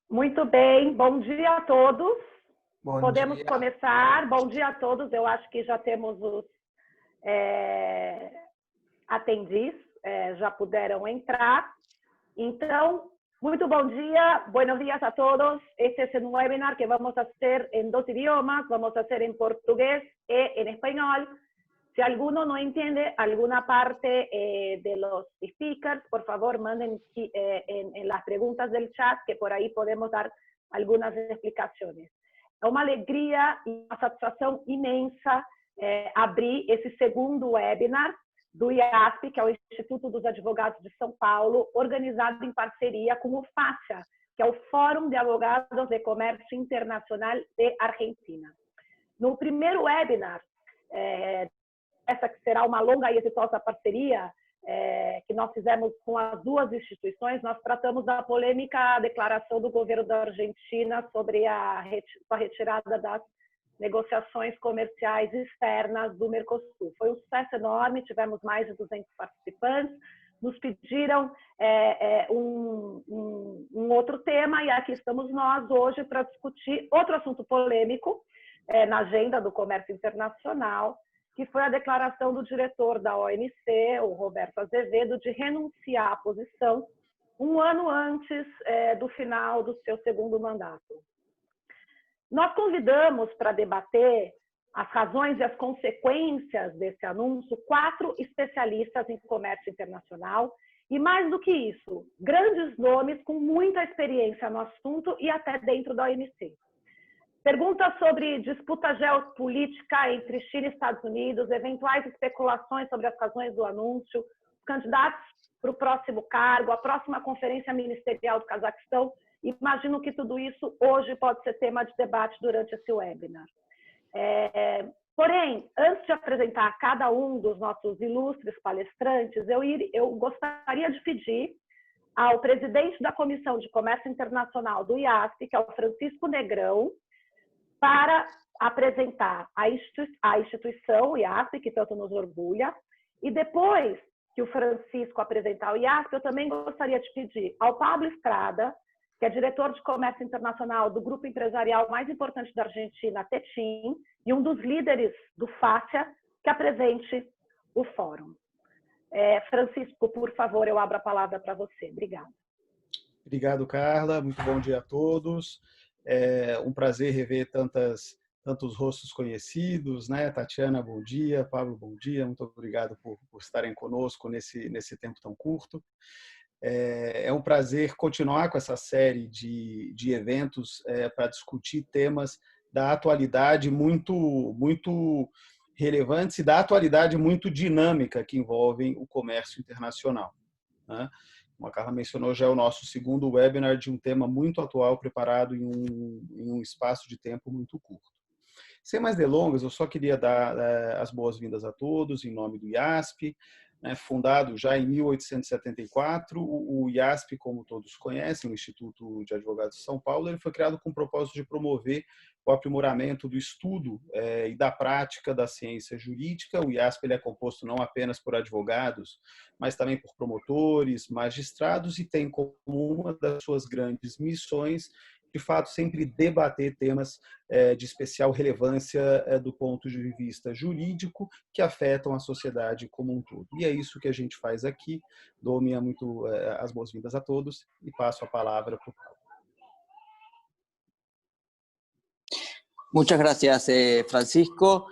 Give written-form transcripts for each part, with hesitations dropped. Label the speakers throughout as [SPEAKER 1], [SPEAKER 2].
[SPEAKER 1] Muito bem, bom dia a todos.
[SPEAKER 2] Bom
[SPEAKER 1] Podemos
[SPEAKER 2] dia.
[SPEAKER 1] começar. Bom dia a todos. Eu acho que já temos os atendis, já puderam entrar. Então, muito bom dia, buenos días a todos. Este es un webinar que vamos a hacer en dos idiomas, vamos a hacer en portugués y en español. Si alguno no entiende alguna parte de los speakers, por favor, manden en las preguntas del chat, que por ahí podemos dar algunas explicaciones. É uma alegria e uma satisfação imensa abrir esse segundo webinar do IASP, que é o Instituto dos Advogados de São Paulo, organizado em parceria com o FACIA, que é o Fórum de Advogados de Comércio Internacional de Argentina. No primeiro webinar, essa que será uma longa e exitosa parceria que nós fizemos com as duas instituições, nós tratamos da polêmica declaração do governo da Argentina sobre a retirada das negociações comerciais externas do Mercosul. Foi um sucesso enorme, tivemos mais de 200 participantes, nos pediram um outro tema e aqui estamos nós hoje para discutir outro assunto polêmico na agenda do comércio internacional, que foi a declaração do diretor da OMC, o Roberto Azevedo, de renunciar à posição um ano antes do final do seu segundo mandato. Nós convidamos para debater as razões e as consequências desse anúncio 4 especialistas em comércio internacional e, mais do que isso, grandes nomes com muita experiência no assunto e até dentro da OMC. Perguntas sobre disputa geopolítica entre China e Estados Unidos, eventuais especulações sobre as razões do anúncio, os candidatos para o próximo cargo, a próxima conferência ministerial do Cazaquistão. Imagino que tudo isso hoje pode ser tema de debate durante esse webinar. Porém, antes de apresentar cada um dos nossos ilustres palestrantes, eu gostaria de pedir ao presidente da Comissão de Comércio Internacional do IASP, que é o Francisco Negrão, para apresentar a instituição, o IASP, que tanto nos orgulha, e depois que o Francisco apresentar o IASP, eu também gostaria de pedir ao Pablo Estrada, que é diretor de comércio internacional do grupo empresarial mais importante da Argentina, Tetim, e um dos líderes do FACIA, que apresente o fórum. Francisco, por favor, eu abro a palavra para você. Obrigada.
[SPEAKER 2] Obrigado, Carla. Muito bom dia a todos. É um prazer rever tantos rostos conhecidos, né? Tatiana, bom dia. Pablo, bom dia. Muito obrigado por estarem conosco nesse tempo tão curto. É um prazer continuar com essa série de eventos para discutir temas da atualidade muito relevantes e da atualidade muito dinâmica que envolvem o comércio internacional, né? Como a Carla mencionou, já é o nosso segundo webinar de um tema muito atual, preparado em um espaço de tempo muito curto. Sem mais delongas, eu só queria dar as boas-vindas a todos, em nome do IASP, fundado já em 1874, o IASP, como todos conhecem, o Instituto de Advogados de São Paulo, ele foi criado com o propósito de promover o aprimoramento do estudo e da prática da ciência jurídica. O IASP ele é composto não apenas por advogados, mas também por promotores, magistrados, e tem como uma das suas grandes missões, de fato, sempre debater temas de especial relevância do ponto de vista jurídico que afetam a sociedade como um todo. E é isso que a gente faz aqui. Dou as boas-vindas a todos e passo a palavra para o Paulo.
[SPEAKER 3] Muchas gracias, Francisco.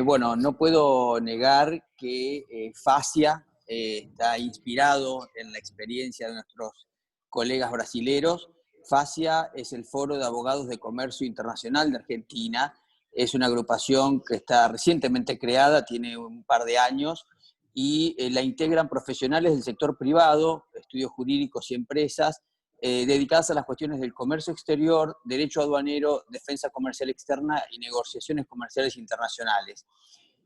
[SPEAKER 3] Bueno, no puedo negar que FACIA está inspirado en la experiencia de nuestros colegas brasileros. FACIA es el Foro de Abogados de Comercio Internacional de Argentina. Es una agrupación que está recientemente creada, tiene un par de años, y la integran profesionales del sector privado, estudios jurídicos y empresas, dedicadas a las cuestiones del comercio exterior, derecho aduanero, defensa comercial externa y negociaciones comerciales internacionales.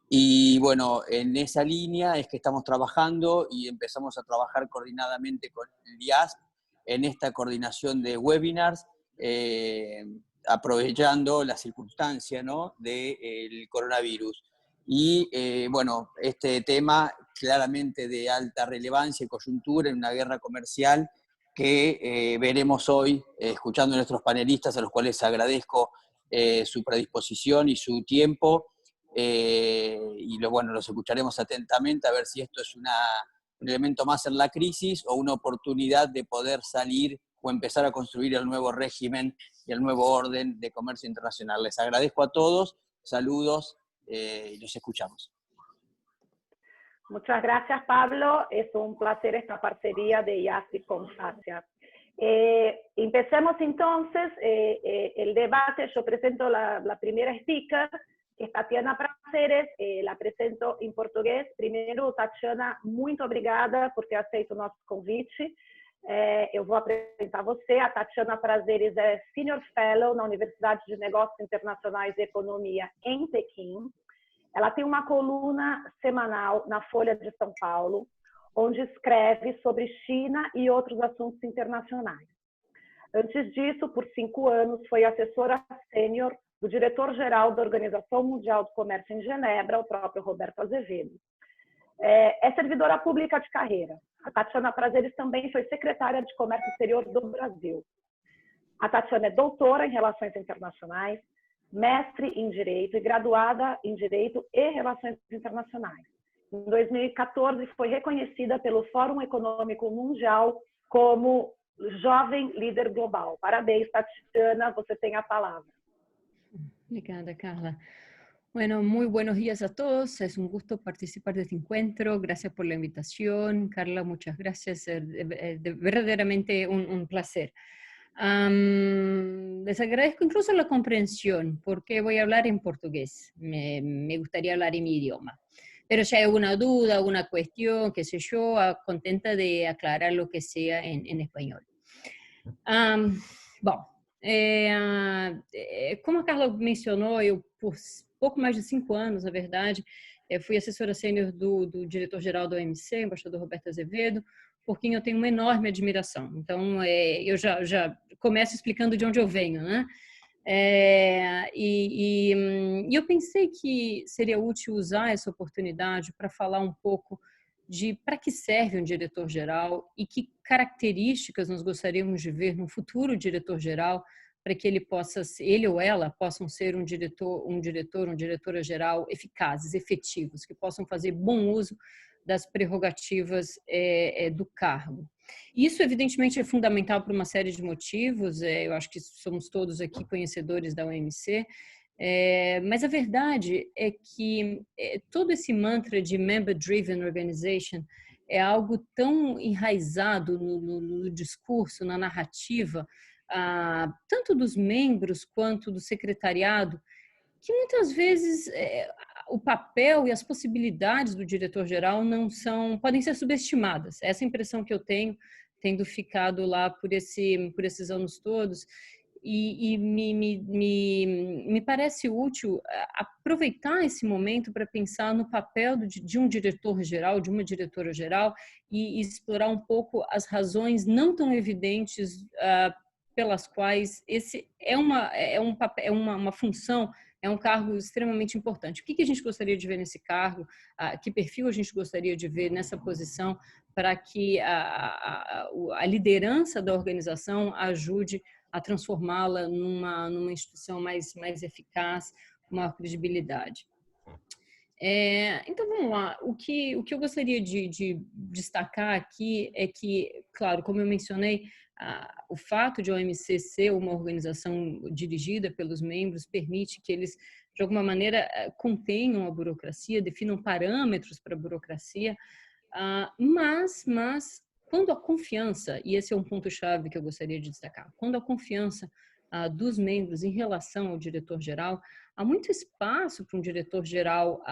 [SPEAKER 3] Y bueno, en esa línea es que estamos trabajando y empezamos a trabajar coordinadamente con el IASP en esta coordinación de webinars, aprovechando la circunstancia, ¿no?, del coronavirus. Y bueno, este tema claramente de alta relevancia y coyuntura en una guerra comercial que veremos hoy, escuchando a nuestros panelistas, a los cuales agradezco su predisposición y su tiempo, y bueno, los escucharemos atentamente a ver si esto es un elemento más en la crisis o una oportunidad de poder salir o empezar a construir el nuevo régimen y el nuevo orden de comercio internacional. Les agradezco a todos, saludos y los escuchamos.
[SPEAKER 1] Muchas gracias, Pablo. Es un placer esta parcería de IASI con FACIA. Empecemos entonces el debate. Yo presento la primera speaker, que es Tatiana Prazeres. La presento em português. Primeiro, Tatiana, muito obrigada por ter aceito o nosso convite. Eu vou apresentar você. A Tatiana Prazeres é Senior Fellow na Universidade de Negócios Internacionais e Economia em Pequim. Ela tem uma coluna semanal na Folha de São Paulo, onde escreve sobre China e outros assuntos internacionais. Antes disso, por 5 anos, foi assessora sênior do diretor-geral da Organização Mundial do Comércio em Genebra, o próprio Roberto Azevedo. É servidora pública de carreira. A Tatiana Prazeres também foi secretária de Comércio Exterior do Brasil. A Tatiana é doutora em Relações Internacionais, mestre em Direito e graduada em Direito e Relações Internacionais. Em 2014, foi reconhecida pelo Fórum Econômico Mundial como Jovem Líder Global. Parabéns, Tatiana, você tem a palavra.
[SPEAKER 4] Obrigada, Carla. Bueno, muy buenos días a todos. Es un gusto participar de este encuentro. Gracias por la invitación. Carla, muchas gracias. Es verdaderamente un placer. Les agradezco incluso la comprensión, porque voy a hablar en portugués. Me gustaría hablar en mi idioma. Pero si hay alguna duda, alguna cuestión, qué sé yo, contenta de aclarar lo que sea en español. Bom, como a Carla mencionou, eu por pouco mais de 5 anos, na verdade, fui assessora sênior do diretor-geral da OMC, embaixador Roberto Azevedo, por quem eu tenho uma enorme admiração. Então, eu já começo explicando de onde eu venho, né? E eu pensei que seria útil usar essa oportunidade para falar um pouco de para que serve um diretor-geral e que características nós gostaríamos de ver no futuro diretor-geral para que ele ou ela possam ser um diretor, uma diretora-geral eficazes, efetivos, que possam fazer bom uso das prerrogativas do cargo. Isso, evidentemente, é fundamental por uma série de motivos. Eu acho que somos todos aqui conhecedores da OMC, mas a verdade é que todo esse mantra de Member-Driven Organization é algo tão enraizado no discurso, na narrativa, tanto dos membros quanto do secretariado, que muitas vezes o papel e as possibilidades do diretor-geral podem ser subestimadas. Essa é a impressão que eu tenho, tendo ficado lá por esses anos todos, e me parece útil aproveitar esse momento para pensar no papel de um diretor-geral, de uma diretora-geral, e explorar um pouco as razões não tão evidentes pelas quais esse é uma função, é um cargo extremamente importante. O que a gente gostaria de ver nesse cargo? Que perfil a gente gostaria de ver nessa posição para que a liderança da organização ajude a transformá-la numa instituição mais eficaz, com maior credibilidade. Então, vamos lá. O que eu gostaria de destacar aqui é que, claro, como eu mencionei, o fato de a OMC ser uma organização dirigida pelos membros permite que eles, de alguma maneira, contenham a burocracia, definam parâmetros para a burocracia, mas quando a confiança, e esse é um ponto-chave que eu gostaria de destacar, quando a confiança dos membros em relação ao diretor-geral, há muito espaço para um diretor-geral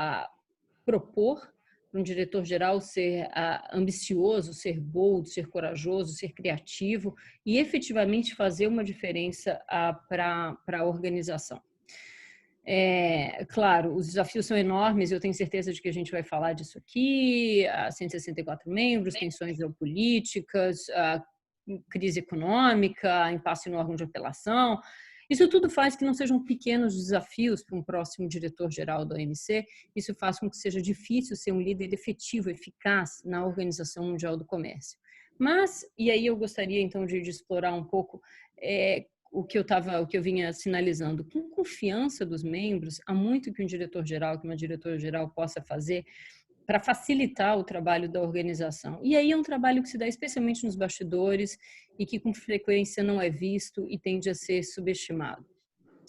[SPEAKER 4] propor, para um diretor-geral ser ambicioso, ser bold, ser corajoso, ser criativo e efetivamente fazer uma diferença para a organização. Claro, os desafios são enormes, eu tenho certeza de que a gente vai falar disso aqui, 164 membros, tensões geopolíticas, crise econômica, impasse no órgão de apelação. Isso tudo faz que não sejam pequenos desafios para um próximo diretor-geral da OMC, isso faz com que seja difícil ser um líder efetivo, eficaz na Organização Mundial do Comércio. Mas, e aí eu gostaria então de explorar um pouco o que eu vinha sinalizando. Com confiança dos membros, há muito que um diretor-geral, que uma diretora-geral possa fazer para facilitar o trabalho da organização. E aí é um trabalho que se dá especialmente nos bastidores e que com frequência não é visto e tende a ser subestimado.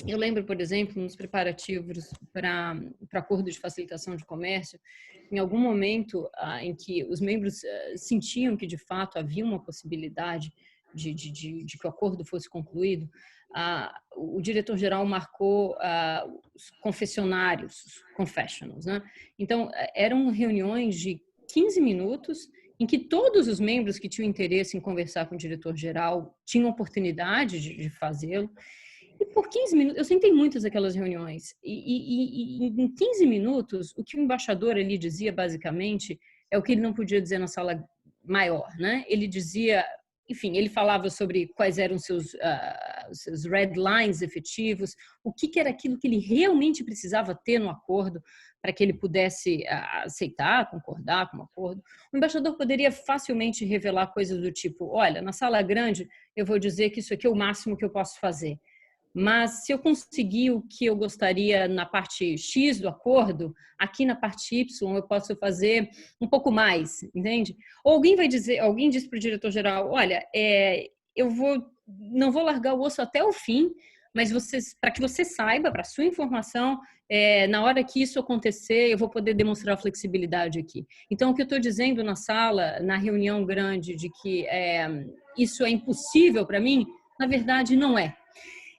[SPEAKER 4] Eu lembro, por exemplo, nos preparativos para acordo de facilitação de comércio, em algum momento em que os membros sentiam que, de fato, havia uma possibilidade de que o acordo fosse concluído, o diretor-geral marcou os confessionários, os confessionals, né? Então, eram reuniões de 15 minutos em que todos os membros que tinham interesse em conversar com o diretor-geral tinham oportunidade de fazê-lo. E por 15 minutos, eu sentei muitas daquelas reuniões, e em 15 minutos, o que o embaixador ali dizia, basicamente, é o que ele não podia dizer na sala maior, né? Ele dizia, enfim, ele falava sobre quais eram seus red lines efetivos, o que era aquilo que ele realmente precisava ter no acordo para que ele pudesse aceitar, concordar com o acordo. O embaixador poderia facilmente revelar coisas do tipo, olha, na sala grande eu vou dizer que isso aqui é o máximo que eu posso fazer. Mas se eu conseguir o que eu gostaria na parte X do acordo, aqui na parte Y eu posso fazer um pouco mais, entende? Ou alguém diz para o diretor-geral, olha, não vou largar o osso até o fim, mas para que você saiba, para sua informação, na hora que isso acontecer, eu vou poder demonstrar flexibilidade aqui. Então, o que eu estou dizendo na sala, na reunião grande, de que isso é impossível para mim, na verdade, não é.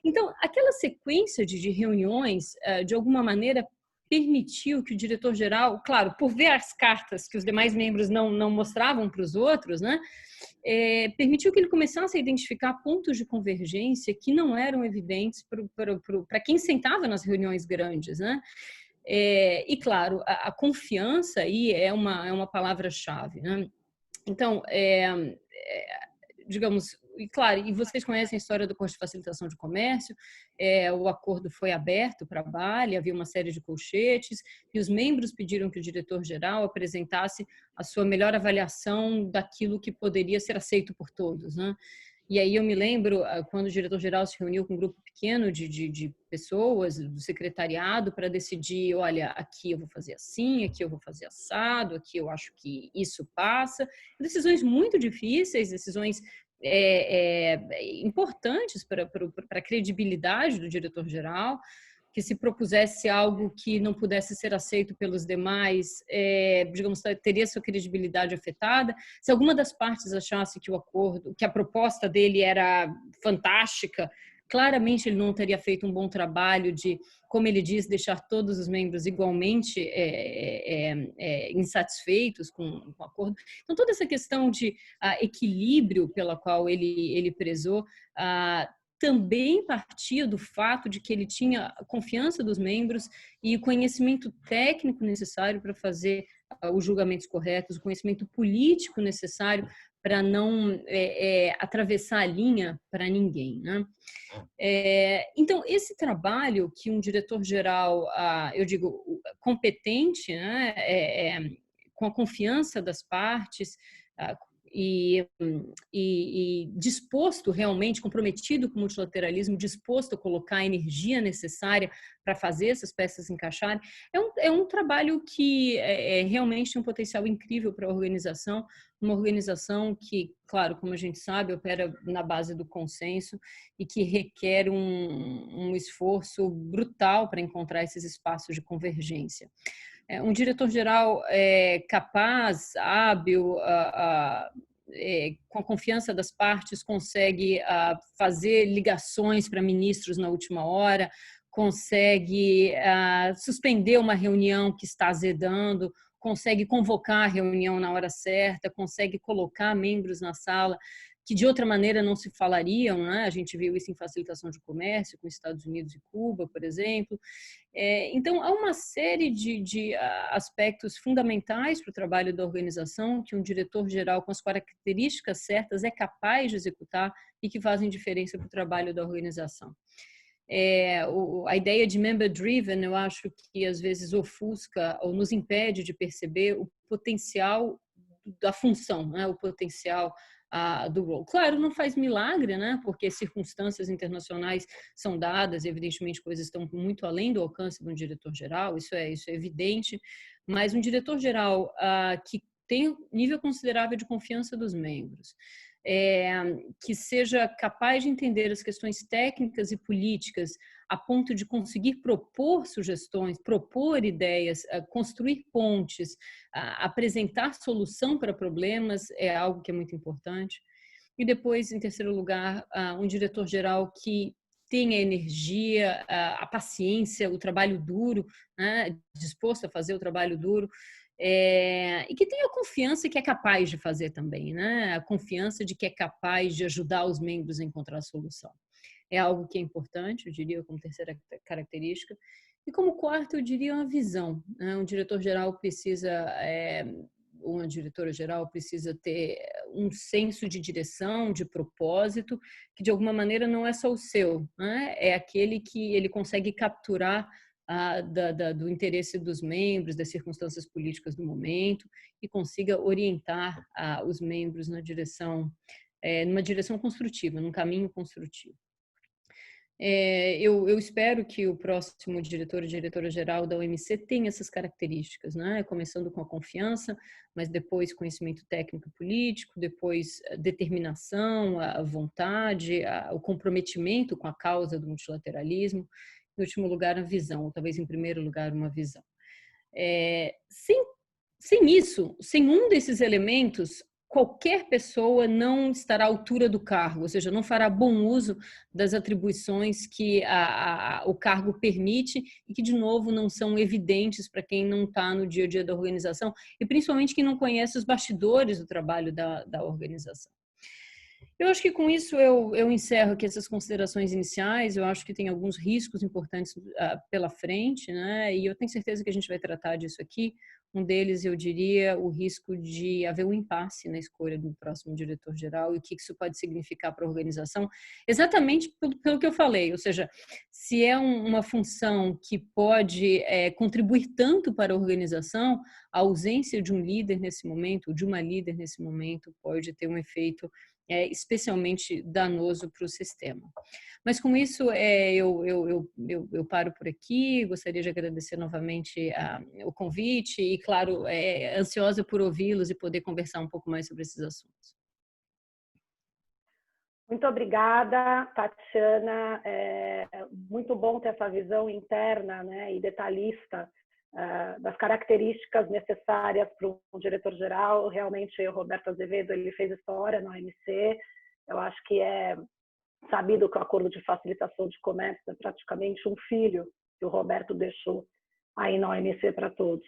[SPEAKER 4] Então, aquela sequência de reuniões, de alguma maneira, permitiu que o diretor-geral, claro, por ver as cartas que os demais membros não mostravam para os outros, né, permitiu que ele começasse a identificar pontos de convergência que não eram evidentes para quem sentava nas reuniões grandes, né? E, claro, a confiança aí é uma palavra-chave, né? Então, digamos, e claro, e vocês conhecem a história do Acordo de Facilitação de Comércio, o acordo foi aberto para Bali, havia uma série de colchetes, e os membros pediram que o diretor-geral apresentasse a sua melhor avaliação daquilo que poderia ser aceito por todos, né? E aí eu me lembro quando o diretor-geral se reuniu com um grupo pequeno de pessoas, do secretariado, para decidir, olha, aqui eu vou fazer assim, aqui eu vou fazer assado, aqui eu acho que isso passa. Decisões muito difíceis, decisões importantes para a credibilidade do diretor-geral, que se propusesse algo que não pudesse ser aceito pelos demais, digamos, teria sua credibilidade afetada. Se alguma das partes achasse que o acordo, que a proposta dele era fantástica, claramente ele não teria feito um bom trabalho de, como ele diz, deixar todos os membros igualmente insatisfeitos com o acordo. Então, toda essa questão de equilíbrio pela qual ele prezou, também partia do fato de que ele tinha a confiança dos membros e o conhecimento técnico necessário para fazer os julgamentos corretos, o conhecimento político necessário para não atravessar a linha para ninguém, né? Então, esse trabalho que um diretor-geral, eu digo, competente, né, com a confiança das partes, e disposto realmente, comprometido com o multilateralismo, disposto a colocar a energia necessária para fazer essas peças encaixarem, é um trabalho que realmente tem um potencial incrível para a organização, uma organização que, claro, como a gente sabe, opera na base do consenso e que requer um esforço brutal para encontrar esses espaços de convergência. Um diretor-geral capaz, hábil, com a confiança das partes, consegue fazer ligações para ministros na última hora, consegue suspender uma reunião que está azedando, consegue convocar a reunião na hora certa, consegue colocar membros na sala que de outra maneira não se falariam, né? A gente viu isso em facilitação de comércio com Estados Unidos e Cuba, por exemplo. Então, há uma série de aspectos fundamentais para o trabalho da organização que um diretor-geral com as características certas é capaz de executar e que fazem diferença para o trabalho da organização. A ideia de member-driven, eu acho que às vezes ofusca ou nos impede de perceber o potencial da função, né? O potencial do rol. Claro, não faz milagre, né? Porque circunstâncias internacionais são dadas, evidentemente coisas estão muito além do alcance de um diretor-geral, isso é evidente, mas um diretor-geral que tem um nível considerável de confiança dos membros, que seja capaz de entender as questões técnicas e políticas a ponto de conseguir propor sugestões, propor ideias, construir pontes, apresentar solução para problemas é algo que é muito importante. E depois, em terceiro lugar, um diretor-geral que tenha a energia, a paciência, o trabalho duro, né, disposto a fazer o trabalho duro, e que tenha a confiança que é capaz de fazer também, né? A confiança de que é capaz de ajudar os membros a encontrar a solução. É algo que é importante, eu diria, como terceira característica. E como quarto, eu diria uma visão, né? Um diretor-geral precisa, uma diretora-geral precisa ter um senso de direção, de propósito, que de alguma maneira não é só o seu, né? É aquele que ele consegue capturar do interesse dos membros, das circunstâncias políticas do momento e consiga orientar os membros na direção, numa direção construtiva, num caminho construtivo. Eu espero que o próximo diretor e diretora-geral da OMC tenha essas características, né? Começando com a confiança, mas depois conhecimento técnico e político, depois determinação, a vontade, o comprometimento com a causa do multilateralismo, em último lugar, a visão, ou talvez em primeiro lugar, uma visão. Sem isso, sem um desses elementos, qualquer pessoa não estará à altura do cargo, ou seja, não fará bom uso das atribuições que o cargo permite e que, de novo, não são evidentes para quem não está no dia a dia da organização e, principalmente, quem não conhece os bastidores do trabalho da organização. Eu acho que com isso eu encerro aqui essas considerações iniciais. Eu acho que tem alguns riscos importantes pela frente, né? E eu tenho certeza que a gente vai tratar disso aqui. Um deles, eu diria, o risco de haver um impasse na escolha do próximo diretor-geral e o que isso pode significar para a organização, exatamente pelo que eu falei, ou seja, se é uma função que pode contribuir tanto para a organização, a ausência de um líder nesse momento, de uma líder nesse momento, pode ter um efeito especialmente danoso para o sistema. Mas com isso, eu paro por aqui, gostaria de agradecer novamente o convite e, claro, ansiosa por ouvi-los e poder conversar um pouco mais sobre esses assuntos.
[SPEAKER 1] Muito obrigada, Tatiana. Muito bom ter essa visão interna, né, e detalhista das características necessárias para um diretor-geral. Realmente, o Roberto Azevedo, ele fez história na OMC. Eu acho que é sabido que o Acordo de Facilitação de Comércio é praticamente um filho que o Roberto deixou aí na OMC para todos.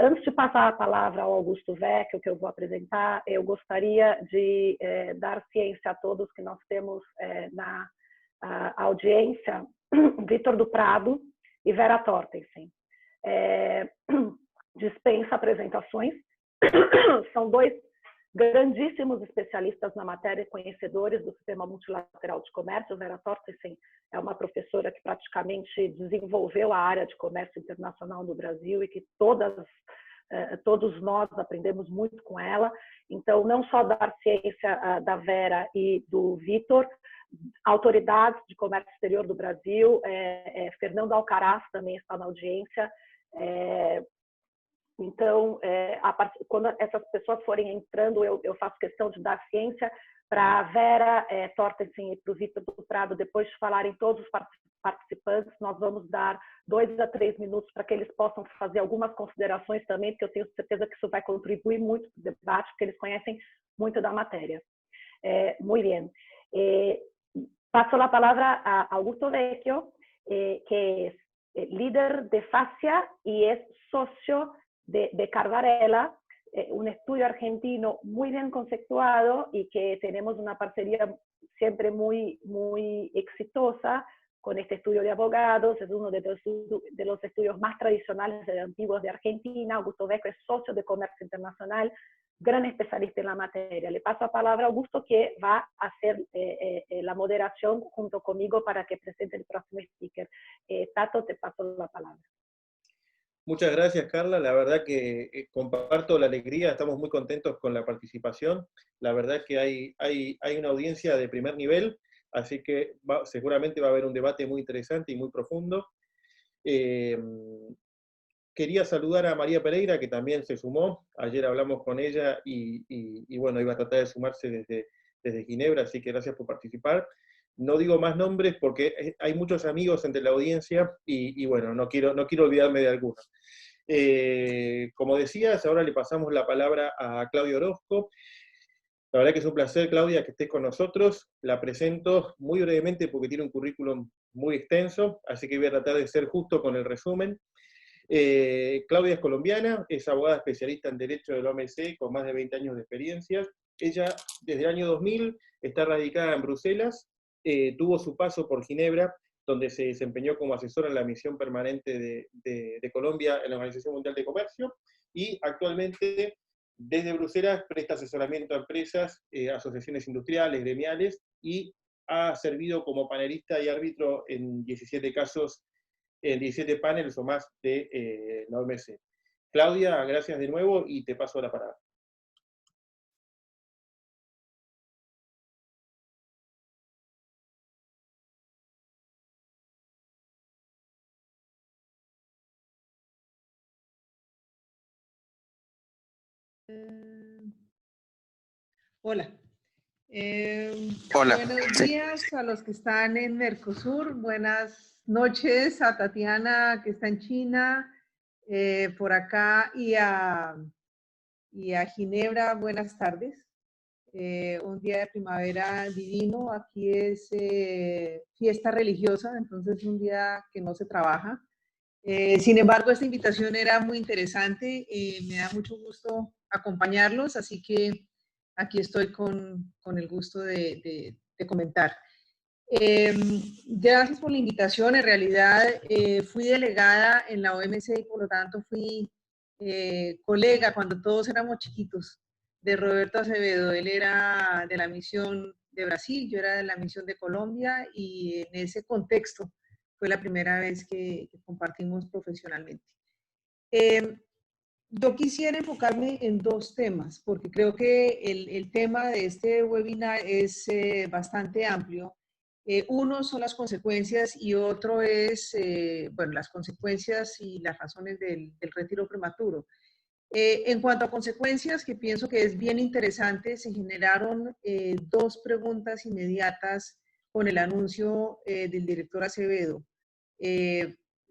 [SPEAKER 1] Antes de passar a palavra ao Augusto Vecchio, que eu vou apresentar, eu gostaria de dar ciência a todos que nós temos na audiência Vitor do Prado e Vera Tortensen. Dispensa apresentações, são dois grandíssimos especialistas na matéria e conhecedores do sistema multilateral de comércio. Vera Tortensen é uma professora que praticamente desenvolveu a área de comércio internacional no Brasil e que todos nós aprendemos muito com ela. Então, não só dar ciência da Vera e do Vitor, autoridades de comércio exterior do Brasil, Fernando Alcaraz também está na audiência. Então, quando essas pessoas forem entrando, eu faço questão de dar ciência para a Vera Tortensen e para o Vitor do Prado, depois de falarem todos os participantes, nós vamos dar 2 a 3 minutos para que eles possam fazer algumas considerações também, porque eu tenho certeza que isso vai contribuir muito para o debate, porque eles conhecem muito da matéria. Muy bien. Paso la palabra a Augusto Vecchio, que es líder de FASIA y es socio de Carvarela, un estudio argentino muy bien conceptuado y que tenemos una parcería siempre muy exitosa con este estudio de abogados. Es uno de los estudios más tradicionales y antiguos de Argentina. Augusto Vecchio es socio de Comercio Internacional, gran especialista en la materia. Le paso la palabra a Augusto, que va a hacer la moderación junto conmigo para que presente el próximo speaker. Tato, te paso la palabra.
[SPEAKER 5] Muchas gracias, Carla. La verdad que comparto la alegría, estamos muy contentos con la participación. La verdad que hay una audiencia de primer nivel, así que seguramente va a haber un debate muy interesante y muy profundo. Quería saludar a María Pereira, que también se sumó. Ayer hablamos con ella y bueno, iba a tratar de sumarse desde Ginebra, así que gracias por participar. No digo más nombres porque hay muchos amigos entre la audiencia y bueno, no quiero olvidarme de alguno. Como decías, ahora le pasamos la palabra a Claudia Orozco. La verdad que es un placer, Claudia, que estés con nosotros. La presento muy brevemente porque tiene un currículum muy extenso, así que voy a tratar de ser justo con el resumen. Claudia es colombiana, es abogada especialista en Derecho de la OMC con más de 20 años de experiencia. Ella, desde el año 2000, está radicada en Bruselas, tuvo su paso por Ginebra, donde se desempeñó como asesora en la misión permanente de Colombia en la Organización Mundial de Comercio, y actualmente, desde Bruselas, presta asesoramiento a empresas, asociaciones industriales, gremiales, y ha servido como panelista y árbitro en 17 casos, en 17 paneles o más de la OMC. Claudia, gracias de nuevo y te paso la palabra.
[SPEAKER 6] Hola.
[SPEAKER 3] Hola.
[SPEAKER 6] Buenos días a los que están en Mercosur. Buenas noches a Tatiana, que está en China, por acá, y a Ginebra. Buenas tardes. Un día de primavera divino. Aquí es fiesta religiosa, entonces un día que no se trabaja. Sin embargo, esta invitación era muy interesante. Me da mucho gusto acompañarlos, así que aquí estoy con el gusto de comentar. Gracias por la invitación. En realidad, fui delegada en la OMC y por lo tanto fui colega cuando todos éramos chiquitos de Roberto Acevedo. Él era de la misión de Brasil, yo era de la misión de Colombia, y en ese contexto fue la primera vez que compartimos profesionalmente. Yo quisiera enfocarme en dos temas, porque creo que el tema de este webinar es bastante amplio. Uno son las consecuencias y otro es, bueno, las consecuencias y las razones del retiro prematuro. En cuanto a consecuencias, que pienso que es bien interesante, se generaron dos preguntas inmediatas con el anuncio del director Acevedo.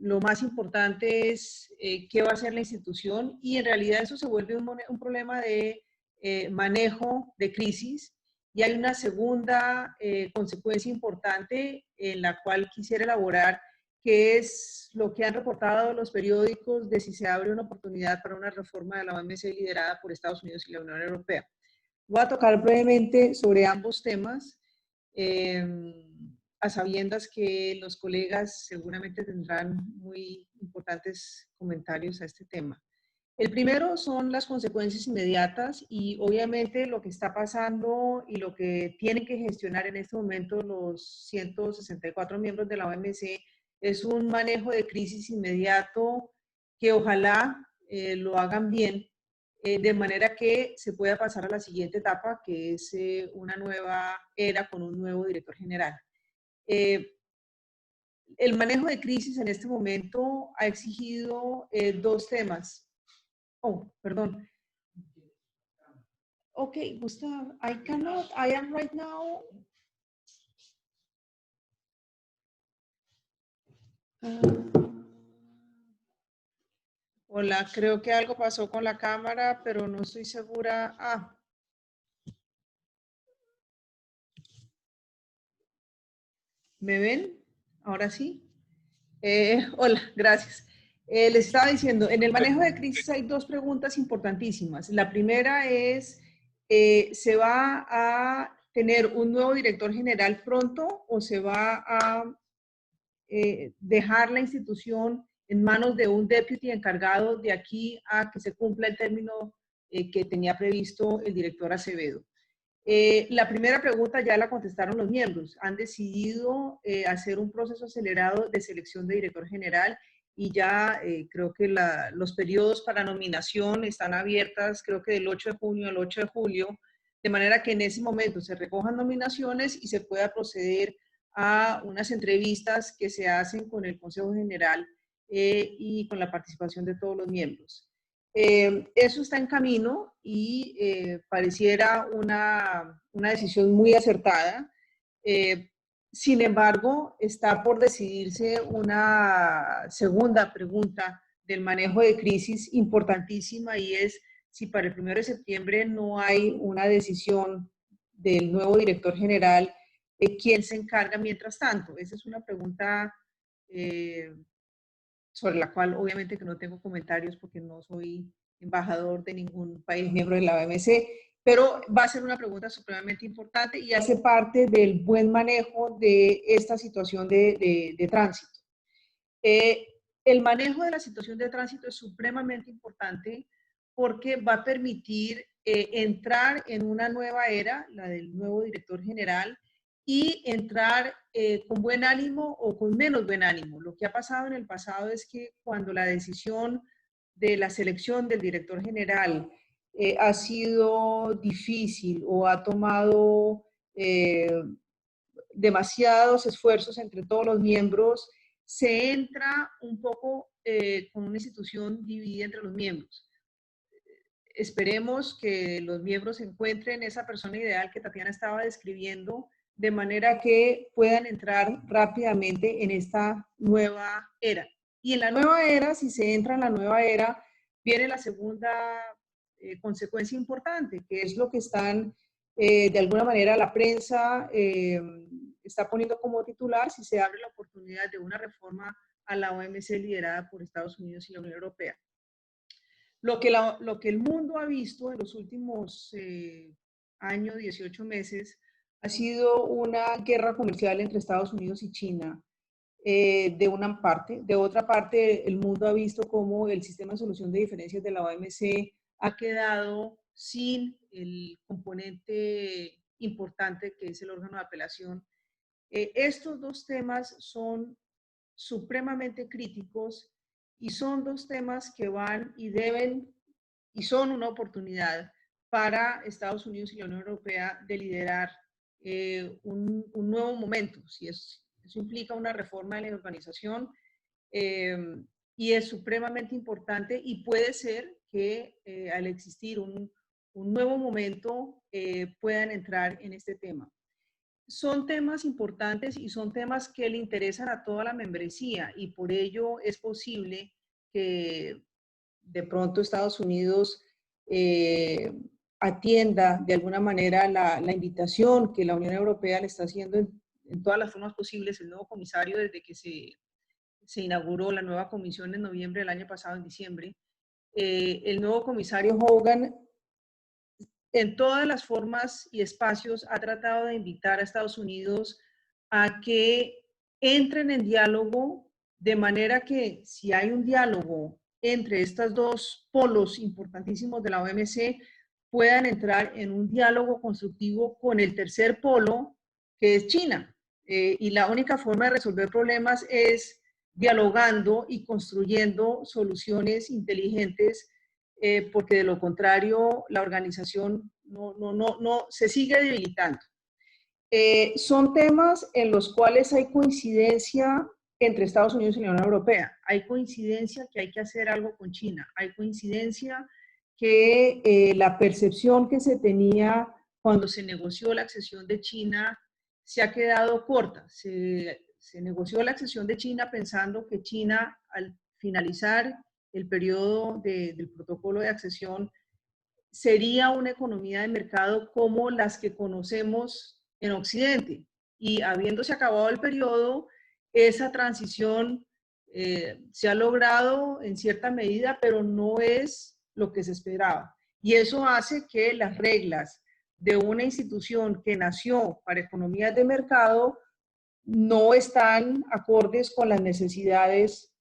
[SPEAKER 6] Lo más importante es qué va a hacer la institución, y en realidad eso se vuelve un problema de manejo de crisis. Y hay una segunda consecuencia importante en la cual quisiera elaborar, que es lo que han reportado los periódicos de si se abre una oportunidad para una reforma de la OMC liderada por Estados Unidos y la Unión Europea. Voy a tocar brevemente sobre ambos temas, a sabiendas que los colegas seguramente tendrán muy importantes comentarios a este tema. El primero son las consecuencias inmediatas, y obviamente lo que está pasando y lo que tienen que gestionar en este momento los 164 miembros de la OMC es un manejo de crisis inmediato que ojalá lo hagan bien, de manera que se pueda pasar a la siguiente etapa, que es una nueva era con un nuevo director general. El manejo de crisis en este momento ha exigido dos temas. Oh, perdón. Okay, Gustav, I cannot, I am right now. Hola, creo que algo pasó con la cámara, pero no estoy segura. ¿Me ven? Ahora sí. Hola, gracias. Les estaba diciendo, en el manejo de crisis hay dos preguntas importantísimas. La primera es, ¿se va a tener un nuevo director general pronto o se va a dejar la institución en manos de un deputy encargado de aquí a que se cumpla el término que tenía previsto el director Acevedo? La primera pregunta ya la contestaron los miembros. Han decidido hacer un proceso acelerado de selección de director general, y ya creo que los periodos para nominación están abiertas, creo que del 8 de junio al 8 de julio, de manera que en ese momento se recojan nominaciones y se pueda proceder a unas entrevistas que se hacen con el Consejo General y con la participación de todos los miembros. Eso está en camino y pareciera una decisión muy acertada. Sin embargo, está por decidirse una segunda pregunta del manejo de crisis importantísima, y es si para el 1 de septiembre no hay una decisión del nuevo director general, ¿quién se encarga mientras tanto? Esa es una pregunta sobre la cual obviamente que no tengo comentarios porque no soy embajador de ningún país miembro de la OMC, pero va a ser una pregunta supremamente importante y hace parte del buen manejo de esta situación de tránsito. El manejo de la situación de tránsito es supremamente importante porque va a permitir entrar en una nueva era, la del nuevo director general, y entrar con buen ánimo o con menos buen ánimo. Lo que ha pasado en el pasado es que cuando la decisión de la selección del director general ha sido difícil o ha tomado demasiados esfuerzos entre todos los miembros, se entra un poco con una institución dividida entre los miembros. Esperemos que los miembros encuentren esa persona ideal que Tatiana estaba describiendo, de manera que puedan entrar rápidamente en esta nueva era. Y en la nueva era, si se entra en la nueva era, viene la segunda consecuencia importante, que es lo que están, de alguna manera, la prensa está poniendo como titular, si se abre la oportunidad de una reforma a la OMC liderada por Estados Unidos y la Unión Europea. Lo que el mundo ha visto en los últimos años, 18 meses, ha sido una guerra comercial entre Estados Unidos y China, de una parte. De otra parte, el mundo ha visto cómo el sistema de solución de diferencias de la OMC ha quedado sin el componente importante que es el órgano de apelación. Estos dos temas son supremamente críticos y son dos temas que van y deben y son una oportunidad para Estados Unidos y la Unión Europea de liderar un nuevo momento. Si eso implica una reforma de la organización y es supremamente importante, y puede ser que al existir un nuevo momento puedan entrar en este tema. Son temas importantes y son temas que le interesan a toda la membresía, y por ello es posible que de pronto Estados Unidos atienda de alguna manera la invitación que la Unión Europea le está haciendo en todas las formas posibles. El nuevo comisario, desde que se inauguró la nueva comisión en noviembre del año pasado, en diciembre, el nuevo comisario Hogan, en todas las formas y espacios, ha tratado de invitar a Estados Unidos a que entren en diálogo, de manera que si hay un diálogo entre estos dos polos importantísimos de la OMC, puedan entrar en un diálogo constructivo con el tercer polo, que es China. Y la única forma de resolver problemas es dialogando y construyendo soluciones inteligentes, porque de lo contrario la organización no se sigue debilitando. Son temas en los cuales hay coincidencia entre Estados Unidos y la Unión Europea. Hay coincidencia que hay que hacer algo con China. Hay coincidencia que la percepción que se tenía cuando se negoció la accesión de China se ha quedado corta. Se negoció la accesión de China pensando que China, al finalizar el periodo del protocolo de accesión, sería una economía de mercado como las que conocemos en Occidente. Y habiéndose acabado el periodo, esa transición se ha logrado en cierta medida, pero no es lo que se esperaba. Y eso hace que las reglas de una institución que nació para economías de mercado no están acordes con las necesidades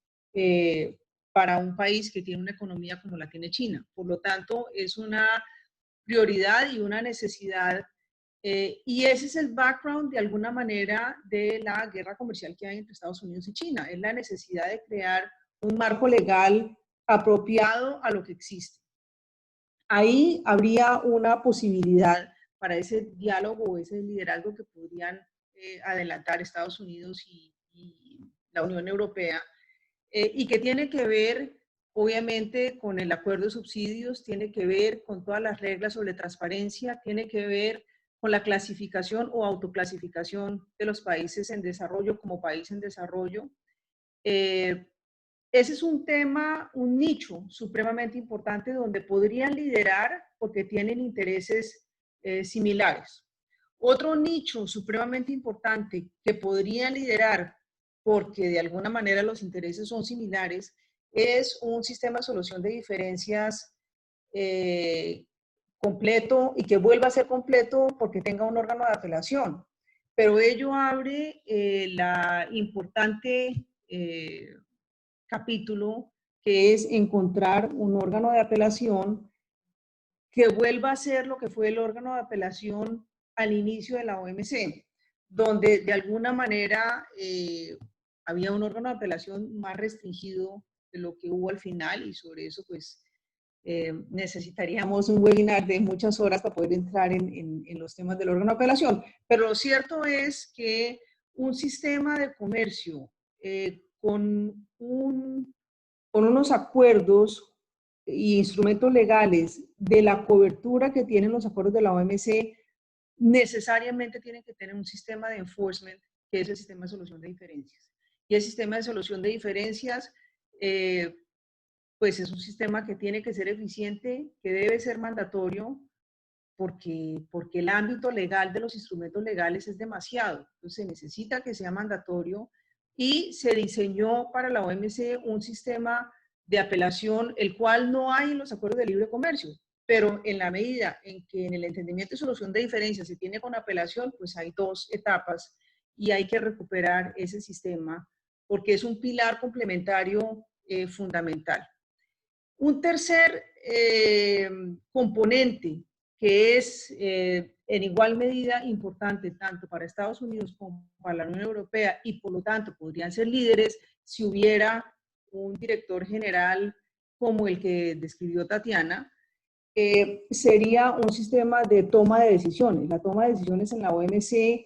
[SPEAKER 6] para un país que tiene una economía como la tiene China. Por lo tanto, es una prioridad y una necesidad, y ese es el background de alguna manera de la guerra comercial que hay entre Estados Unidos y China. Es la necesidad de crear un marco legal apropiado a lo que existe. Ahí habría una posibilidad para ese diálogo o ese liderazgo que podrían adelantar Estados Unidos y la Unión Europea, y que tiene que ver, obviamente, con el acuerdo de subsidios, tiene que ver con todas las reglas sobre transparencia, tiene que ver con la clasificación o autoclasificación de los países en desarrollo como país en desarrollo. Ese es un tema, un nicho supremamente importante donde podrían liderar porque tienen intereses similares. Otro nicho supremamente importante que podrían liderar porque de alguna manera los intereses son similares es un sistema de solución de diferencias completo y que vuelva a ser completo porque tenga un órgano de apelación. Pero ello abre la importante capítulo que es encontrar un órgano de apelación que vuelva a ser lo que fue el órgano de apelación al inicio de la OMC, donde de alguna manera había un órgano de apelación más restringido de lo que hubo al final, y sobre eso pues necesitaríamos un webinar de muchas horas para poder entrar en los temas del órgano de apelación. Pero lo cierto es que un sistema de comercio con unos acuerdos e instrumentos legales de la cobertura que tienen los acuerdos de la OMC, necesariamente tienen que tener un sistema de enforcement, que es el sistema de solución de diferencias. Y el sistema de solución de diferencias, pues es un sistema que tiene que ser eficiente, que debe ser mandatorio, porque el ámbito legal de los instrumentos legales es demasiado. Entonces se necesita que sea mandatorio, y se diseñó para la OMC un sistema de apelación, el cual no hay en los acuerdos de libre comercio, pero en la medida en que en el entendimiento y solución de diferencias se tiene con apelación, pues hay dos etapas y hay que recuperar ese sistema porque es un pilar complementario fundamental. Un tercer componente que es en igual medida importante tanto para Estados Unidos como para la Unión Europea, y por lo tanto podrían ser líderes si hubiera un director general como el que describió Tatiana, sería un sistema de toma de decisiones. La toma de decisiones en la OMC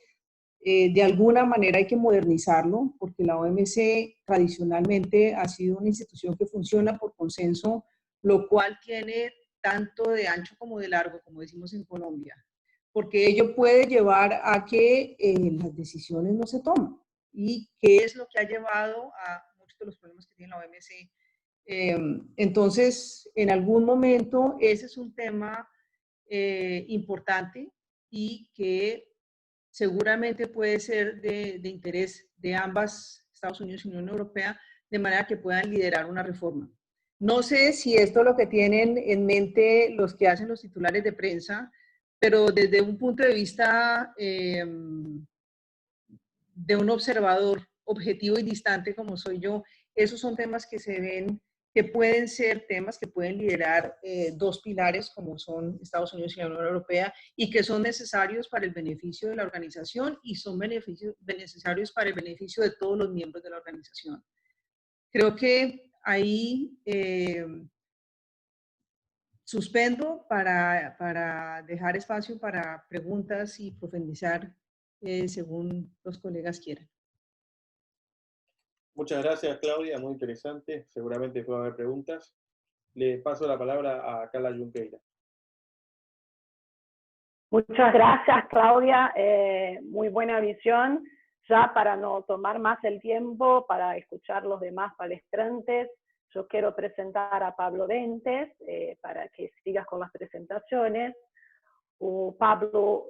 [SPEAKER 6] de alguna manera hay que modernizarlo, porque la OMC tradicionalmente ha sido una institución que funciona por consenso, lo cual tiene tanto de ancho como de largo, como decimos en Colombia, porque ello puede llevar a que las decisiones no se toman, y qué es lo que ha llevado a muchos de los problemas que tiene la OMC. Entonces, en algún momento, ese es un tema importante y que seguramente puede ser de interés de ambas, Estados Unidos y Unión Europea, de manera que puedan liderar una reforma. No sé si esto es lo que tienen en mente los que hacen los titulares de prensa, pero desde un punto de vista de un observador objetivo y distante como soy yo, esos son temas que se ven, que pueden ser temas que pueden liderar dos pilares como son Estados Unidos y la Unión Europea, y que son necesarios para el beneficio de la organización y son necesarios para el beneficio de todos los miembros de la organización. Creo que ahí suspendo para dejar espacio para preguntas y profundizar según los colegas quieran.
[SPEAKER 5] Muchas gracias, Claudia, muy interesante. Seguramente puede haber preguntas. Le paso la palabra a Carla Junqueira.
[SPEAKER 1] Muchas gracias, Claudia. Muy buena visión. Ya para no tomar más el tiempo, para escuchar los demás palestrantes, yo quiero presentar a Pablo Dentes para que sigas con las presentaciones. Pablo,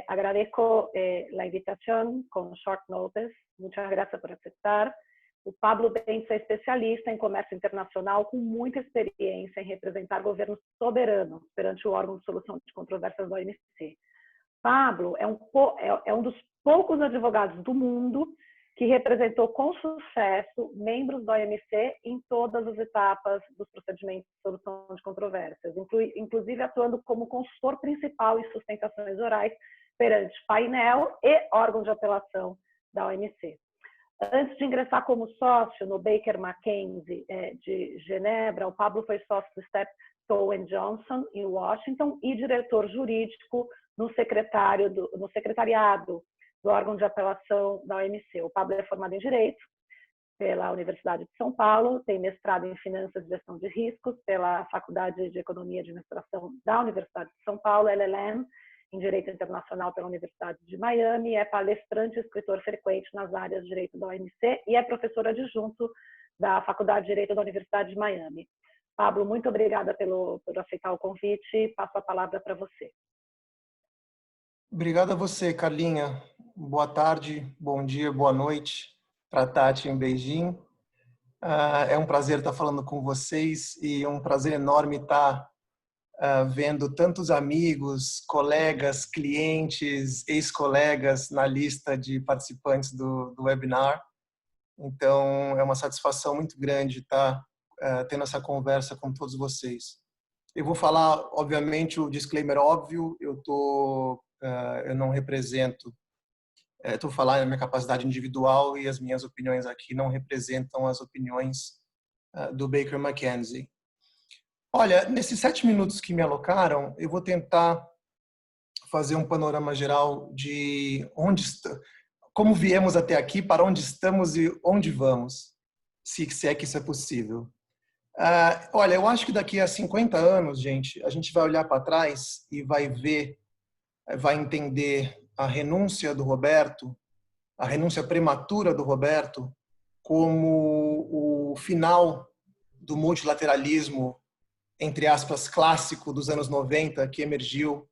[SPEAKER 1] agradezco la invitación con short notice. Muchas gracias por aceptar. O Pablo Dentes é especialista em comércio internacional com muita experiência em representar governos soberanos perante o órgão de solução de controvérsias da OMC. Pablo é um dos poucos advogados do mundo que representou com sucesso membros da OMC em todas as etapas dos procedimentos de solução de controvérsias, inclusive atuando como consultor principal em sustentações orais perante painel e órgão de apelação da OMC. Antes de ingressar como sócio no Baker McKenzie de Genebra, o Pablo foi sócio do Steptoe & Johnson, em Washington, e diretor jurídico no secretariado do órgão de apelação da OMC. O Pablo é formado em Direito pela Universidade de São Paulo, tem mestrado em Finanças e Gestão de Riscos pela Faculdade de Economia e Administração da Universidade de São Paulo, LLM, em Direito Internacional pela Universidade de Miami, é palestrante e escritor frequente nas áreas de Direito da OMC e é professor adjunto da Faculdade de Direito da Universidade de Miami. Pablo, muito obrigada por aceitar o convite. Passo a palavra para você.
[SPEAKER 7] Obrigado a você, Carlinha. Boa tarde, bom dia, boa noite para a Tati em Beijing. É um prazer estar falando com vocês e um prazer enorme estar vendo tantos amigos, colegas, clientes, ex-colegas na lista de participantes do webinar. Então, é uma satisfação muito grande estar tendo essa conversa com todos vocês. Eu vou falar, obviamente, o disclaimer óbvio, eu não represento, estou falando na minha capacidade individual e as minhas opiniões aqui não representam as opiniões do Baker McKenzie. Olha, nesses 7 minutos que me alocaram, eu vou tentar fazer um panorama geral de como viemos até aqui, para onde estamos e onde vamos, se é que isso é possível. Olha, eu acho que daqui a 50 anos, gente, a gente vai olhar para trás e vai ver, vai entender a renúncia do Roberto, a renúncia prematura do Roberto, como o final do multilateralismo, entre aspas, clássico dos anos 90, que emergiu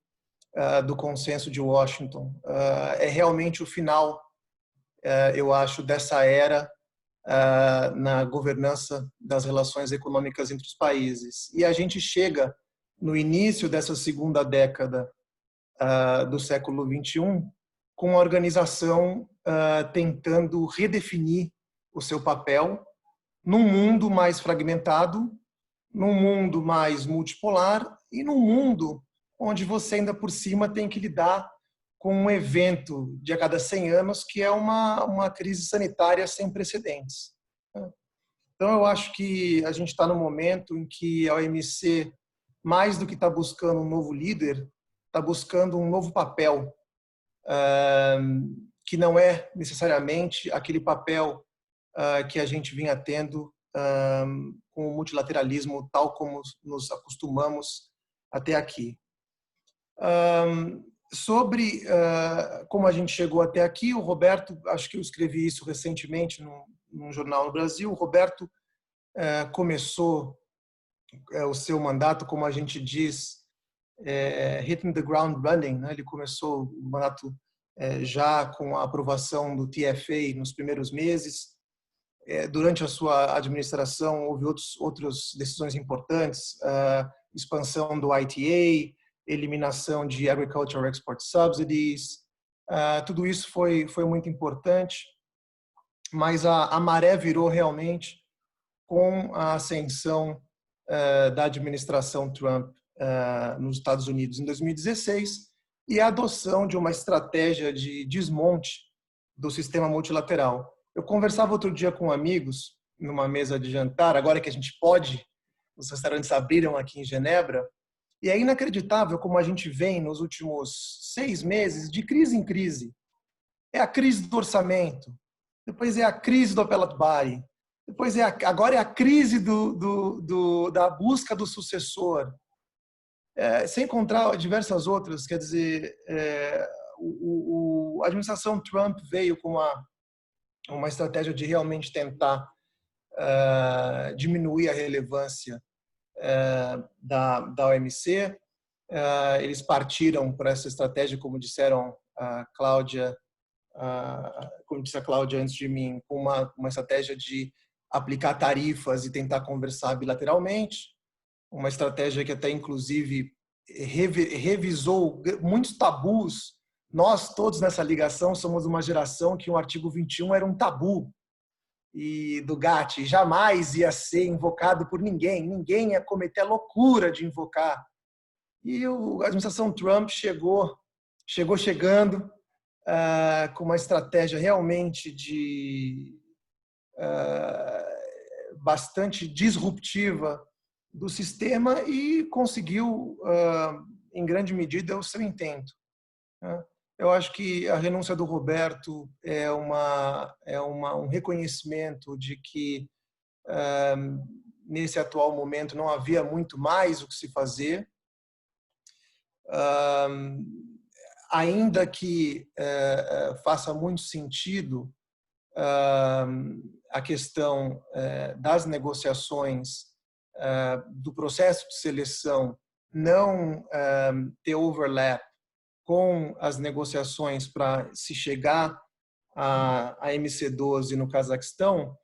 [SPEAKER 7] do consenso de Washington. É realmente o final, eu acho, dessa era na governança das relações econômicas entre os países. E a gente chega no início dessa segunda década do século XXI com a organização tentando redefinir o seu papel num mundo mais fragmentado, num mundo mais multipolar e num mundo onde você ainda por cima tem que lidar com um evento de a cada 100 anos que é uma crise sanitária sem precedentes. Então eu acho que a gente está no momento em que a OMC, mais do que está buscando um novo líder, está buscando um novo papel, que não é necessariamente aquele papel que a gente vinha tendo com o multilateralismo tal como nos acostumamos até aqui. Sobre como a gente chegou até aqui, o Roberto, acho que eu escrevi isso recentemente num jornal no Brasil, o Roberto começou o seu mandato, como a gente diz, hitting the ground running, né? Ele começou o mandato já com a aprovação do TFA nos primeiros meses. Durante a sua administração houve outras decisões importantes, expansão do ITA, eliminação de Agricultural Export Subsidies, tudo isso foi muito importante, mas a maré virou realmente com a ascensão da administração Trump nos Estados Unidos em 2016 e a adoção de uma estratégia de desmonte do sistema multilateral. Eu conversava outro dia com amigos numa mesa de jantar, agora que a gente pode, os restaurantes abriram aqui em Genebra, e é inacreditável como a gente vem nos últimos 6 meses de crise em crise. É a crise do orçamento, depois é a crise do appellate body, depois agora é a crise da busca do sucessor, sem encontrar diversas outras. Quer dizer, a administração Trump veio com uma estratégia de realmente tentar diminuir a relevância da OMC. Eles partiram para essa estratégia, como disseram a Cláudia, como disse a Cláudia antes de mim, com uma estratégia de aplicar tarifas e tentar conversar bilateralmente, uma estratégia que até inclusive revisou muitos tabus. Nós todos nessa ligação somos uma geração que o artigo 21 era um tabu e do GATT jamais ia ser invocado por ninguém ia cometer a loucura de invocar. E a administração Trump chegando com uma estratégia realmente bastante disruptiva do sistema e conseguiu, em grande medida, o seu intento. Eu acho que a renúncia do Roberto é um reconhecimento de que, nesse atual momento, não havia muito mais o que se fazer. Ainda que faça muito sentido a questão das negociações, do processo de seleção não ter overlap com as negociações para se chegar a MC12 no Cazaquistão,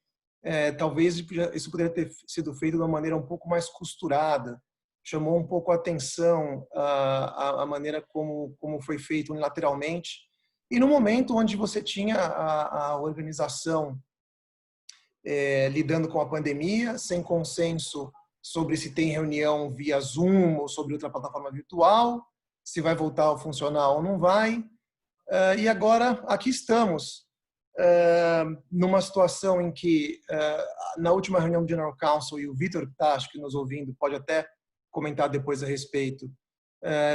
[SPEAKER 7] talvez isso poderia ter sido feito de uma maneira um pouco mais costurada. Chamou um pouco a atenção a maneira como foi feito unilateralmente. E no momento onde você tinha a organização lidando com a pandemia, sem consenso sobre se tem reunião via Zoom ou sobre outra plataforma virtual, se vai voltar a funcionar ou não vai. E agora aqui estamos, numa situação em que, na última reunião do General Council, e o Vitor, que está, acho que nos ouvindo, pode até comentar depois a respeito,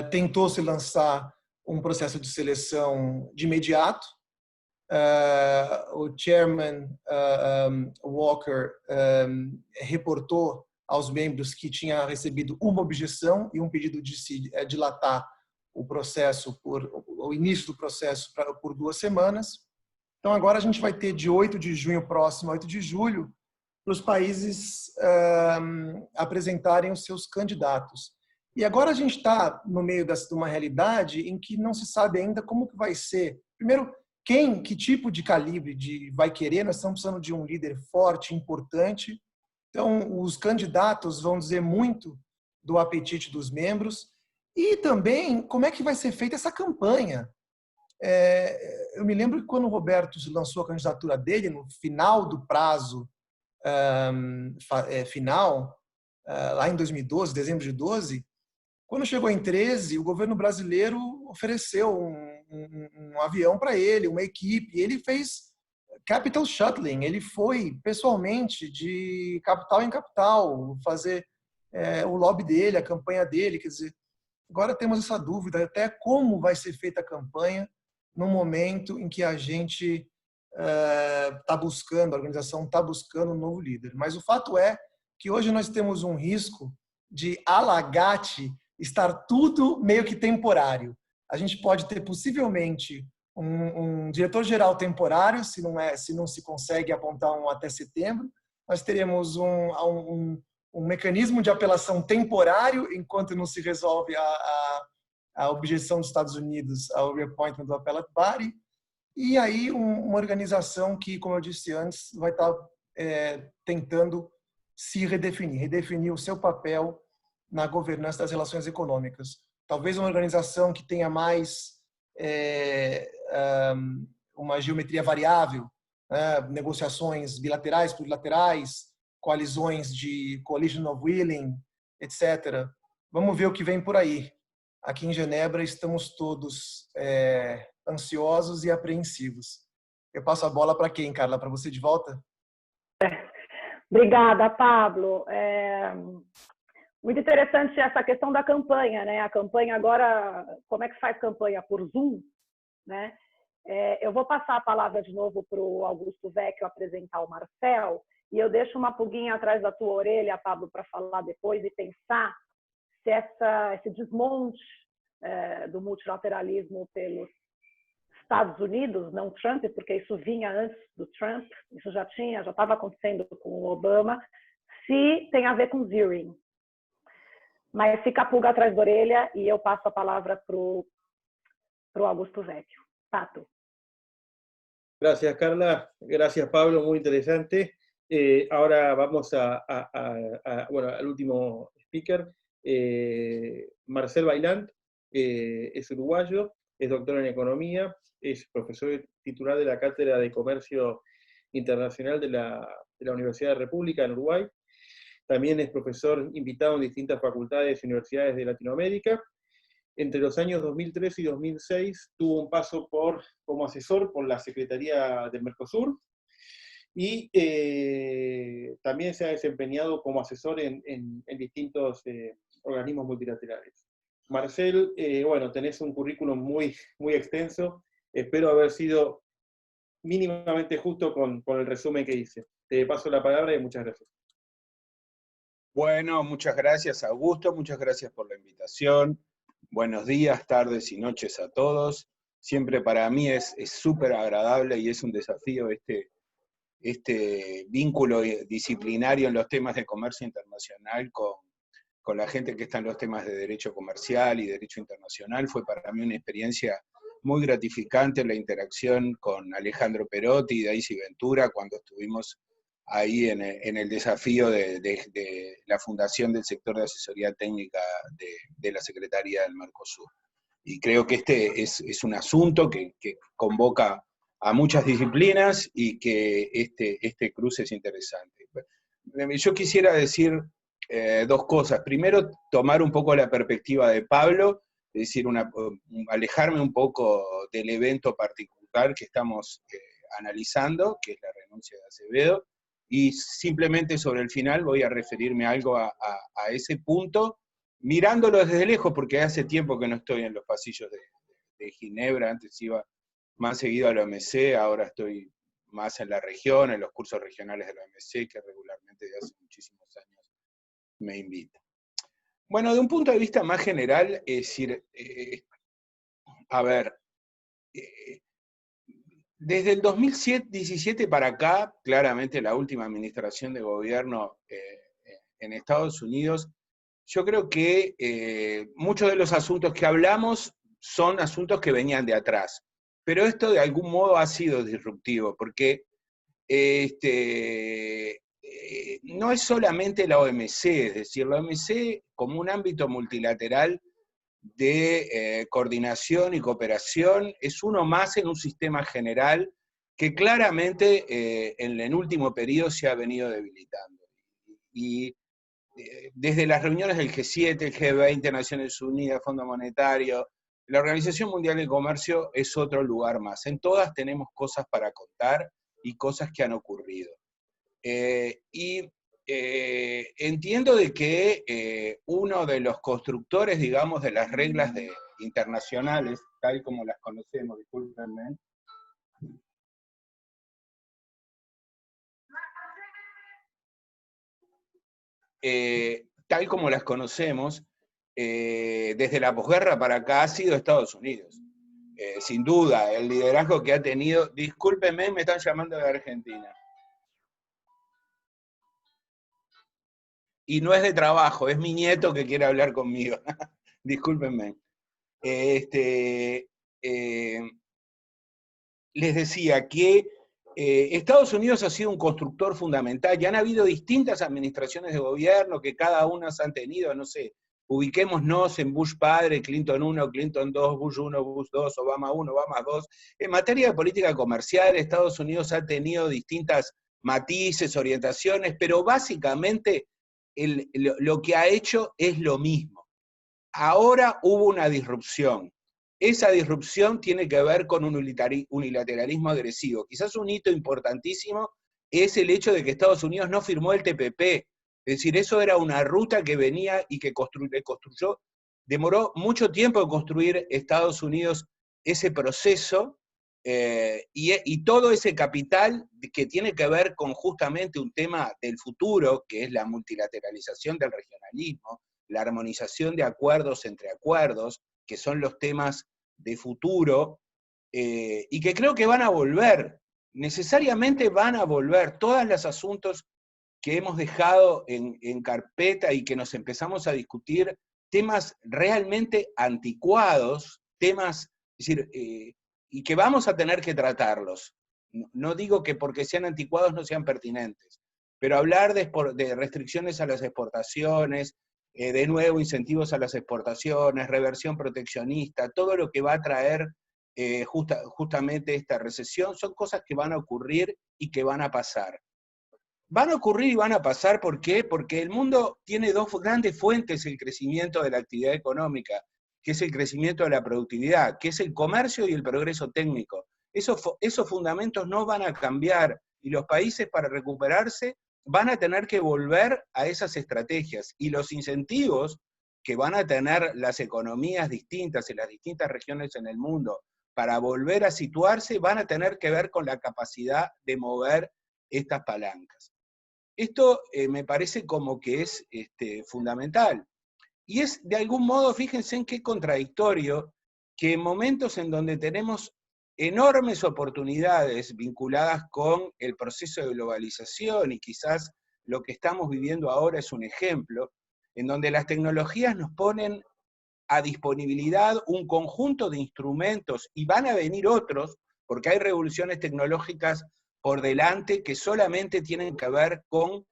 [SPEAKER 7] tentou se lançar um processo de seleção de imediato. O chairman Walker reportou aos membros que tinha recebido uma objeção e um pedido de se dilatar o processo, o início do processo por 2 semanas. Então agora a gente vai ter de 8 de junho próximo a 8 de julho para os países apresentarem os seus candidatos. E agora a gente está no meio de uma realidade em que não se sabe ainda como que vai ser. Primeiro, que tipo de calibre vai querer. Nós estamos precisando de um líder forte, importante. Então, os candidatos vão dizer muito do apetite dos membros. E também, como é que vai ser feita essa campanha? Eu me lembro que quando o Roberto lançou a candidatura dele, no final do prazo final, lá em 2012, dezembro de 12, quando chegou em 13, o governo brasileiro ofereceu um avião para ele, uma equipe. Ele fez capital shuttling, ele foi pessoalmente de capital em capital fazer o lobby dele, a campanha dele. Quer dizer, agora temos essa dúvida até como vai ser feita a campanha no momento em que a gente está buscando, a organização está buscando um novo líder. Mas o fato é que hoje nós temos um risco de alagate estar tudo meio que temporário. A gente pode ter possivelmente um diretor-geral temporário, se não se consegue apontar um até setembro. Nós teremos um mecanismo de apelação temporário enquanto não se resolve a objeção dos Estados Unidos ao reappointment do Appellate Body. E aí uma organização que, como eu disse antes, vai estar tentando se redefinir o seu papel na governança das relações econômicas. Talvez uma organização que tenha mais uma geometria variável, negociações bilaterais, plurilaterais, coalizões de coalition of willing, etc. Vamos ver o que vem por aí. Aqui em Genebra estamos todos ansiosos e apreensivos. Eu passo a bola para quem, Carla? Para você de volta?
[SPEAKER 1] Obrigada, Pablo. Muito interessante essa questão da campanha, né? A campanha agora, como é que faz campanha? Por Zoom, né? Eu vou passar a palavra de novo para o Augusto Vecchio apresentar o Marcel, e eu deixo uma pulguinha atrás da tua orelha, Pablo, para falar depois e pensar se esse desmonte do multilateralismo pelos Estados Unidos, não Trump, porque isso vinha antes do Trump, isso já estava acontecendo com o Obama, se tem a ver com zeroing. Mas fica a pulga atrás da orelha e eu passo a palavra para o Augusto Vecchio. Tato.
[SPEAKER 5] Gracias, Carla. Gracias, Pablo. Muy interesante. Ahora vamos al último speaker. Marcel Vaillant es uruguayo, es doctor en economía, es profesor titular de la Cátedra de Comercio Internacional de la Universidad de República en Uruguay. También es profesor invitado en distintas facultades y universidades de Latinoamérica. entre los años 2003 y 2006 tuvo un paso como asesor por la Secretaría del Mercosur, y también se ha desempeñado como asesor en distintos organismos multilaterales. Marcel, bueno, tenés un currículum muy, muy extenso, espero haber sido mínimamente justo con el resumen que hice. Te paso la palabra y muchas gracias.
[SPEAKER 8] Bueno, muchas gracias, Augusto, muchas gracias por la invitación. Buenos días, tardes y noches a todos. Siempre para mí es súper agradable y es un desafío este vínculo disciplinario en los temas de comercio internacional con la gente que está en los temas de derecho comercial y derecho internacional. Fue para mí una experiencia muy gratificante la interacción con Alejandro Perotti y Daisy Ventura cuando estuvimos ahí en el desafío de la fundación del sector de asesoría técnica de la Secretaría del Mercosur. Y creo que este es un asunto que convoca a muchas disciplinas y que este cruce es interesante. Yo quisiera decir dos cosas. Primero, tomar un poco la perspectiva de Pablo, es decir, alejarme un poco del evento particular que estamos analizando, que es la renuncia de Acevedo, y simplemente sobre el final voy a referirme algo a ese punto, mirándolo desde lejos, porque hace tiempo que no estoy en los pasillos de Ginebra. Antes iba más seguido a la OMC, ahora estoy más en la región, en los cursos regionales de la OMC, que regularmente desde hace muchísimos años me invitan. Bueno, de un punto de vista más general, es decir, a ver, desde el 2017 para acá, claramente la última administración de gobierno en Estados Unidos, yo creo que muchos de los asuntos que hablamos son asuntos que venían de atrás, pero esto de algún modo ha sido disruptivo, porque no es solamente la OMC, es decir, la OMC como un ámbito multilateral de coordinación y cooperación es uno más en un sistema general que claramente en el último periodo se ha venido debilitando. Y desde las reuniones del G7, el G20, Naciones Unidas, Fondo Monetario, la Organización Mundial del Comercio es otro lugar más. En todas tenemos cosas para contar y cosas que han ocurrido. Entiendo de que uno de los constructores, digamos, de las reglas internacionales, tal como las conocemos, discúlpenme, tal como las conocemos, desde la posguerra para acá ha sido Estados Unidos. Sin duda, el liderazgo que ha tenido, discúlpenme, me están llamando de Argentina. Y no es de trabajo, es mi nieto que quiere hablar conmigo. Discúlpenme. Les decía que Estados Unidos ha sido un constructor fundamental, y han habido distintas administraciones de gobierno que cada una han tenido, no sé, ubiquémonos en Bush padre, Clinton 1, Clinton 2, Bush 1, Bush 2, Obama 1, Obama 2. En materia de política comercial, Estados Unidos ha tenido distintas matices, orientaciones, pero básicamente lo que ha hecho es lo mismo. Ahora hubo una disrupción. Esa disrupción tiene que ver con un unilateralismo agresivo. Quizás un hito importantísimo es el hecho de que Estados Unidos no firmó el TPP. Es decir, eso era una ruta que venía y que construyó. Demoró mucho tiempo en construir Estados Unidos ese proceso, y todo ese capital que tiene que ver con justamente un tema del futuro, que es la multilateralización del regionalismo, la armonización de acuerdos entre acuerdos, que son los temas de futuro, y que creo que van a volver, necesariamente van a volver. Todos los asuntos que hemos dejado en carpeta y que nos empezamos a discutir, temas realmente anticuados, temas, es decir, y que vamos a tener que tratarlos. No digo que porque sean anticuados no sean pertinentes, pero hablar de restricciones a las exportaciones, de nuevo incentivos a las exportaciones, reversión proteccionista, todo lo que va a traer justamente esta recesión, son cosas que van a ocurrir y que van a pasar. Van a ocurrir y van a pasar, ¿por qué? Porque el mundo tiene dos grandes fuentes del crecimiento de la actividad económica, que es el crecimiento de la productividad, que es el comercio y el progreso técnico. Esos fundamentos no van a cambiar, y los países para recuperarse van a tener que volver a esas estrategias, y los incentivos que van a tener las economías distintas en las distintas regiones en el mundo para volver a situarse van a tener que ver con la capacidad de mover estas palancas. Esto me parece como que es fundamental. Y es, de algún modo, fíjense en qué contradictorio, que en momentos en donde tenemos enormes oportunidades vinculadas con el proceso de globalización, y quizás lo que estamos viviendo ahora es un ejemplo, en donde las tecnologías nos ponen a disponibilidad un conjunto de instrumentos, y van a venir otros, porque hay revoluciones tecnológicas por delante que solamente tienen que ver con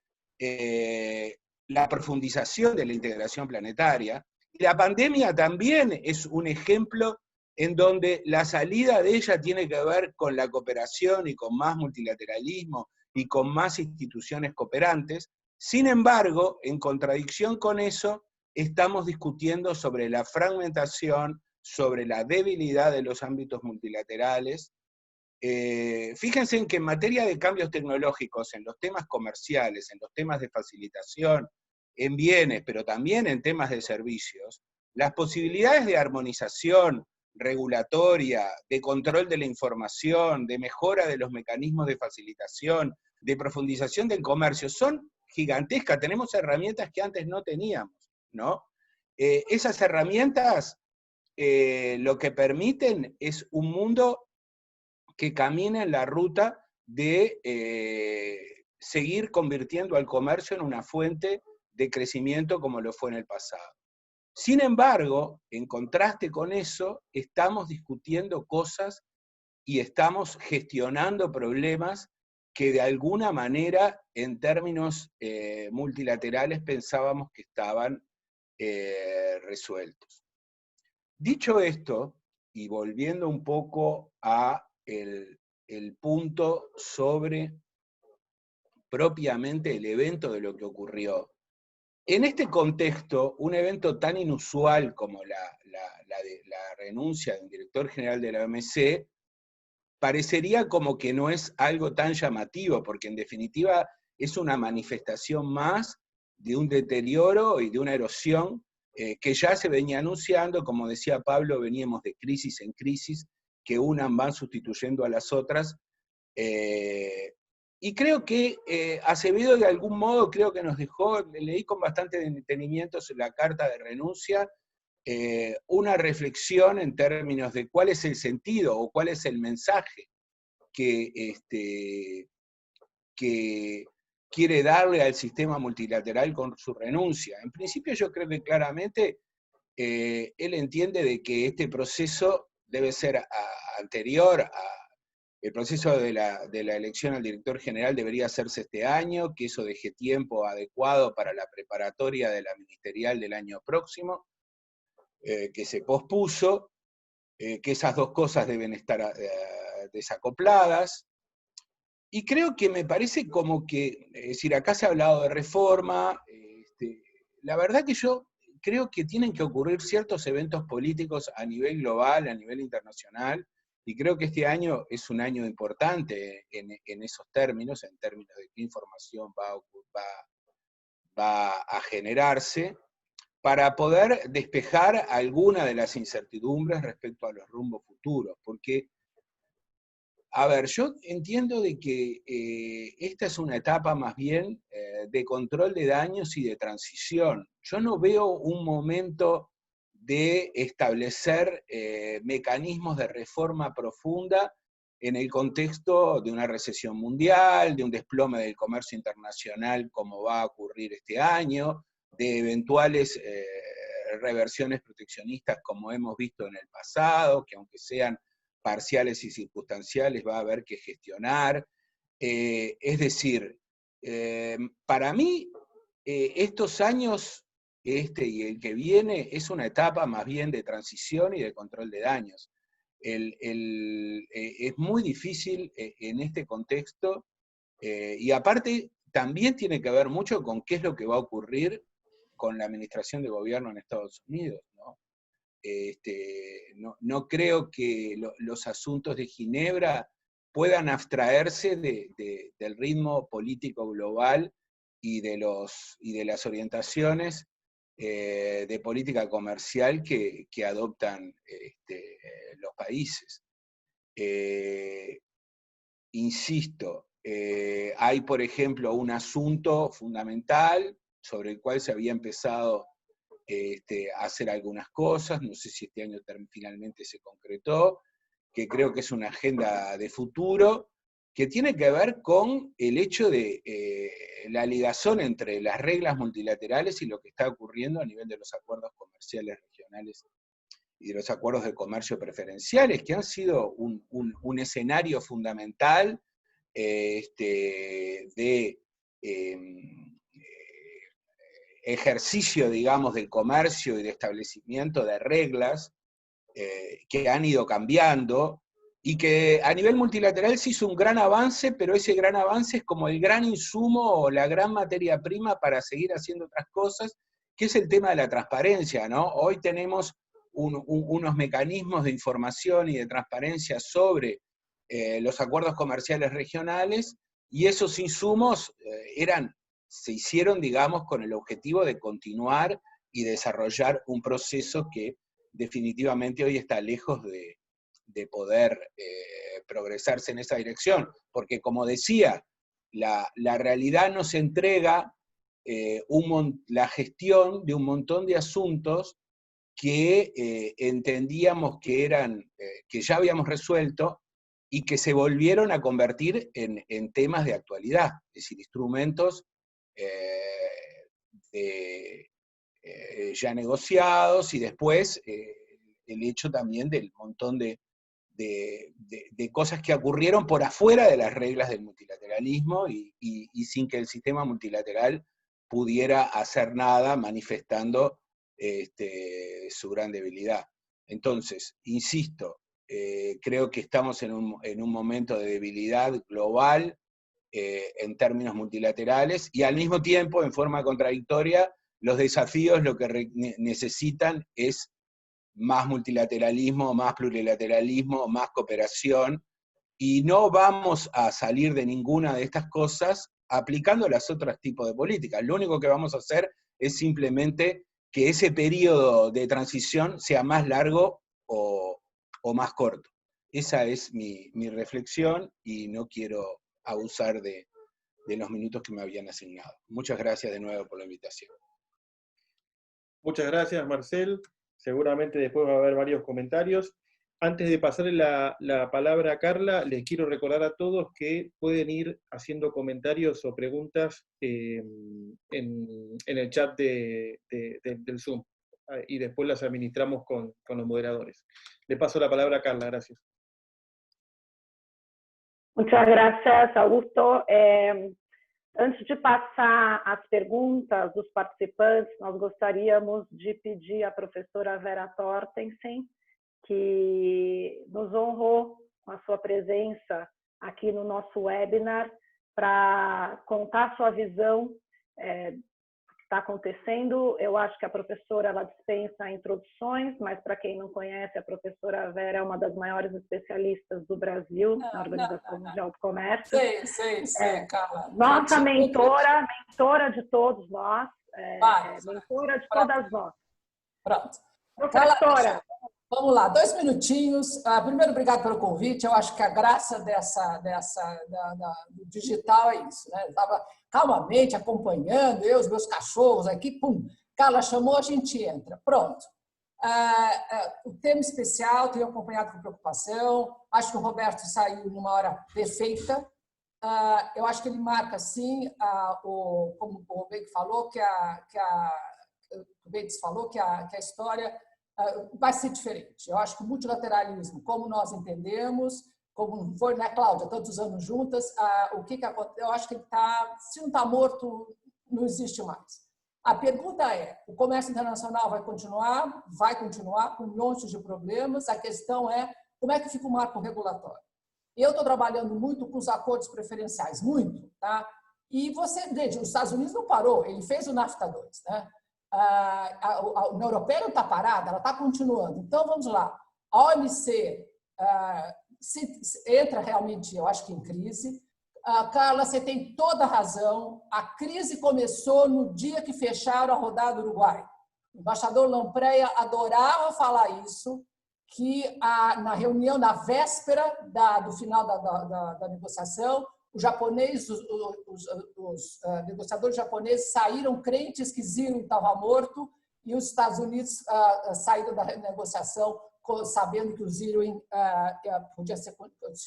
[SPEAKER 8] la profundización de la integración planetaria. Y la pandemia también es un ejemplo en donde la salida de ella tiene que ver con la cooperación y con más multilateralismo y con más instituciones cooperantes. Sin embargo, en contradicción con eso, estamos discutiendo sobre la fragmentación, sobre la debilidad de los ámbitos multilaterales. Fíjense en que en materia de cambios tecnológicos, en los temas comerciales, en los temas de facilitación, en bienes, pero también en temas de servicios, las posibilidades de armonización regulatoria, de control de la información, de mejora de los mecanismos de facilitación, de profundización del comercio, son gigantescas. Tenemos herramientas que antes no teníamos, ¿no? Esas herramientas lo que permiten es un mundo que camina en la ruta de seguir convirtiendo al comercio en una fuente de crecimiento como lo fue en el pasado. Sin embargo, en contraste con eso, estamos discutiendo cosas y estamos gestionando problemas que de alguna manera, en términos multilaterales, pensábamos que estaban resueltos. Dicho esto, y volviendo un poco a el punto sobre propiamente el evento de lo que ocurrió, en este contexto, un evento tan inusual como la renuncia de un director general de la OMC, parecería como que no es algo tan llamativo, porque en definitiva es una manifestación más de un deterioro y de una erosión que ya se venía anunciando. Como decía Pablo, veníamos de crisis en crisis, que unas van sustituyendo a las otras, y creo que Acevedo de algún modo creo que nos dejó, leí con bastante detenimiento la carta de renuncia, una reflexión en términos de cuál es el sentido o cuál es el mensaje que quiere darle al sistema multilateral con su renuncia. En principio yo creo que claramente él entiende de que este proceso debe ser anterior a el proceso de la elección al director general, debería hacerse este año, que eso deje tiempo adecuado para la preparatoria de la ministerial del año próximo, que se pospuso, que esas dos cosas deben estar desacopladas. Y creo que me parece como que, es decir, acá se ha hablado de reforma, la verdad que yo creo que tienen que ocurrir ciertos eventos políticos a nivel global, a nivel internacional, y creo que este año es un año importante en esos términos, en términos de qué información va a generarse, para poder despejar alguna de las incertidumbres respecto a los rumbos futuros. Porque, a ver, yo entiendo de que esta es una etapa más bien de control de daños y de transición. Yo no veo un momento de establecer mecanismos de reforma profunda en el contexto de una recesión mundial, de un desplome del comercio internacional como va a ocurrir este año, de eventuales reversiones proteccionistas como hemos visto en el pasado, que aunque sean parciales y circunstanciales va a haber que gestionar. Es decir, para mí estos años, y el que viene, es una etapa más bien de transición y de control de daños. Es muy difícil en este contexto, y aparte también tiene que ver mucho con qué es lo que va a ocurrir con la administración de gobierno en Estados Unidos, ¿no? no creo que los asuntos de Ginebra puedan abstraerse del ritmo político global y de las orientaciones de política comercial que adoptan los países. Insisto, hay, por ejemplo, un asunto fundamental sobre el cual se había empezado a hacer algunas cosas, no sé si este año finalmente se concretó, que creo que es una agenda de futuro, que tiene que ver con el hecho de la ligazón entre las reglas multilaterales y lo que está ocurriendo a nivel de los acuerdos comerciales regionales y de los acuerdos de comercio preferenciales, que han sido un escenario fundamental de ejercicio, digamos, del comercio y de establecimiento de reglas que han ido cambiando, y que a nivel multilateral se hizo un gran avance, pero ese gran avance es como el gran insumo o la gran materia prima para seguir haciendo otras cosas, que es el tema de la transparencia, ¿no? Hoy tenemos unos mecanismos de información y de transparencia sobre los acuerdos comerciales regionales, y esos insumos se hicieron, digamos, con el objetivo de continuar y desarrollar un proceso que definitivamente hoy está lejos de poder progresarse en esa dirección, porque como decía, la realidad nos entrega la gestión de un montón de asuntos que entendíamos que que ya habíamos resuelto y que se volvieron a convertir en temas de actualidad, es decir, instrumentos ya negociados, y después el hecho también del montón de cosas que ocurrieron por afuera de las reglas del multilateralismo y sin que el sistema multilateral pudiera hacer nada, manifestando su gran debilidad. Entonces, insisto, creo que estamos en un momento de debilidad global en términos multilaterales, y al mismo tiempo, en forma contradictoria, los desafíos lo que necesitan es más multilateralismo, más plurilateralismo, más cooperación, y no vamos a salir de ninguna de estas cosas aplicando los otros tipos de políticas. Lo único que vamos a hacer es simplemente que ese periodo de transición sea más largo o más corto. Esa es mi reflexión, y no quiero abusar de los minutos que me habían asignado. Muchas gracias de nuevo por la invitación.
[SPEAKER 5] Muchas gracias, Marcel. Seguramente después va a haber varios comentarios. Antes de pasarle la palabra a Carla, les quiero recordar a todos que pueden ir haciendo comentarios o preguntas en el chat del Zoom, y después las administramos con los moderadores. Le paso la palabra a Carla, gracias.
[SPEAKER 1] Muchas gracias, Augusto. Antes de passar as perguntas dos participantes, nós gostaríamos de pedir à professora Vera Tortensen, que nos honrou com a sua presença aqui no nosso webinar, para contar sua visão do que está acontecendo. Eu acho que a professora ela dispensa introduções, mas para quem não conhece, a professora Vera é uma das maiores especialistas do Brasil na Organização Mundial do Comércio.
[SPEAKER 9] Sei, Carla.
[SPEAKER 1] Nossa mentora de todos nós, mentora de todas nós.
[SPEAKER 9] Pronto.
[SPEAKER 1] Professora.
[SPEAKER 9] Carla, vamos lá, 2 minutinhos. Primeiro, obrigado pelo convite. Eu acho que a graça do digital é isso, né? Eu estava calmamente acompanhando, eu, os meus cachorros aqui, pum. Carla chamou, a gente entra. Pronto. O tema especial tenho acompanhado com preocupação. Acho que o Roberto saiu numa hora perfeita. Eu acho que ele marca, sim, como o Rubens falou, que a história vai ser diferente. Eu acho que o multilateralismo, como nós entendemos, como foi, né, Cláudia, tantos anos juntas, o que acontece? Eu acho que ele se não está morto, não existe mais. A pergunta é, o comércio internacional vai continuar com montes de problemas. A questão é, como é que fica o marco regulatório? Eu estou trabalhando muito com os acordos preferenciais, muito, tá? E você, gente, os Estados Unidos não parou, ele fez o NAFTA 2, né? A União Europeia não está parada, ela está continuando. Então, vamos lá. A OMC entra realmente, eu acho que em crise. Carla, você tem toda a razão. A crise começou no dia que fecharam a rodada do Uruguai. O embaixador Lampreia adorava falar isso, que na reunião, na véspera do final da negociação, os negociadores japoneses saíram crentes que Ziro estava morto e os Estados Unidos saíram da negociação sabendo que o Ziro podia ser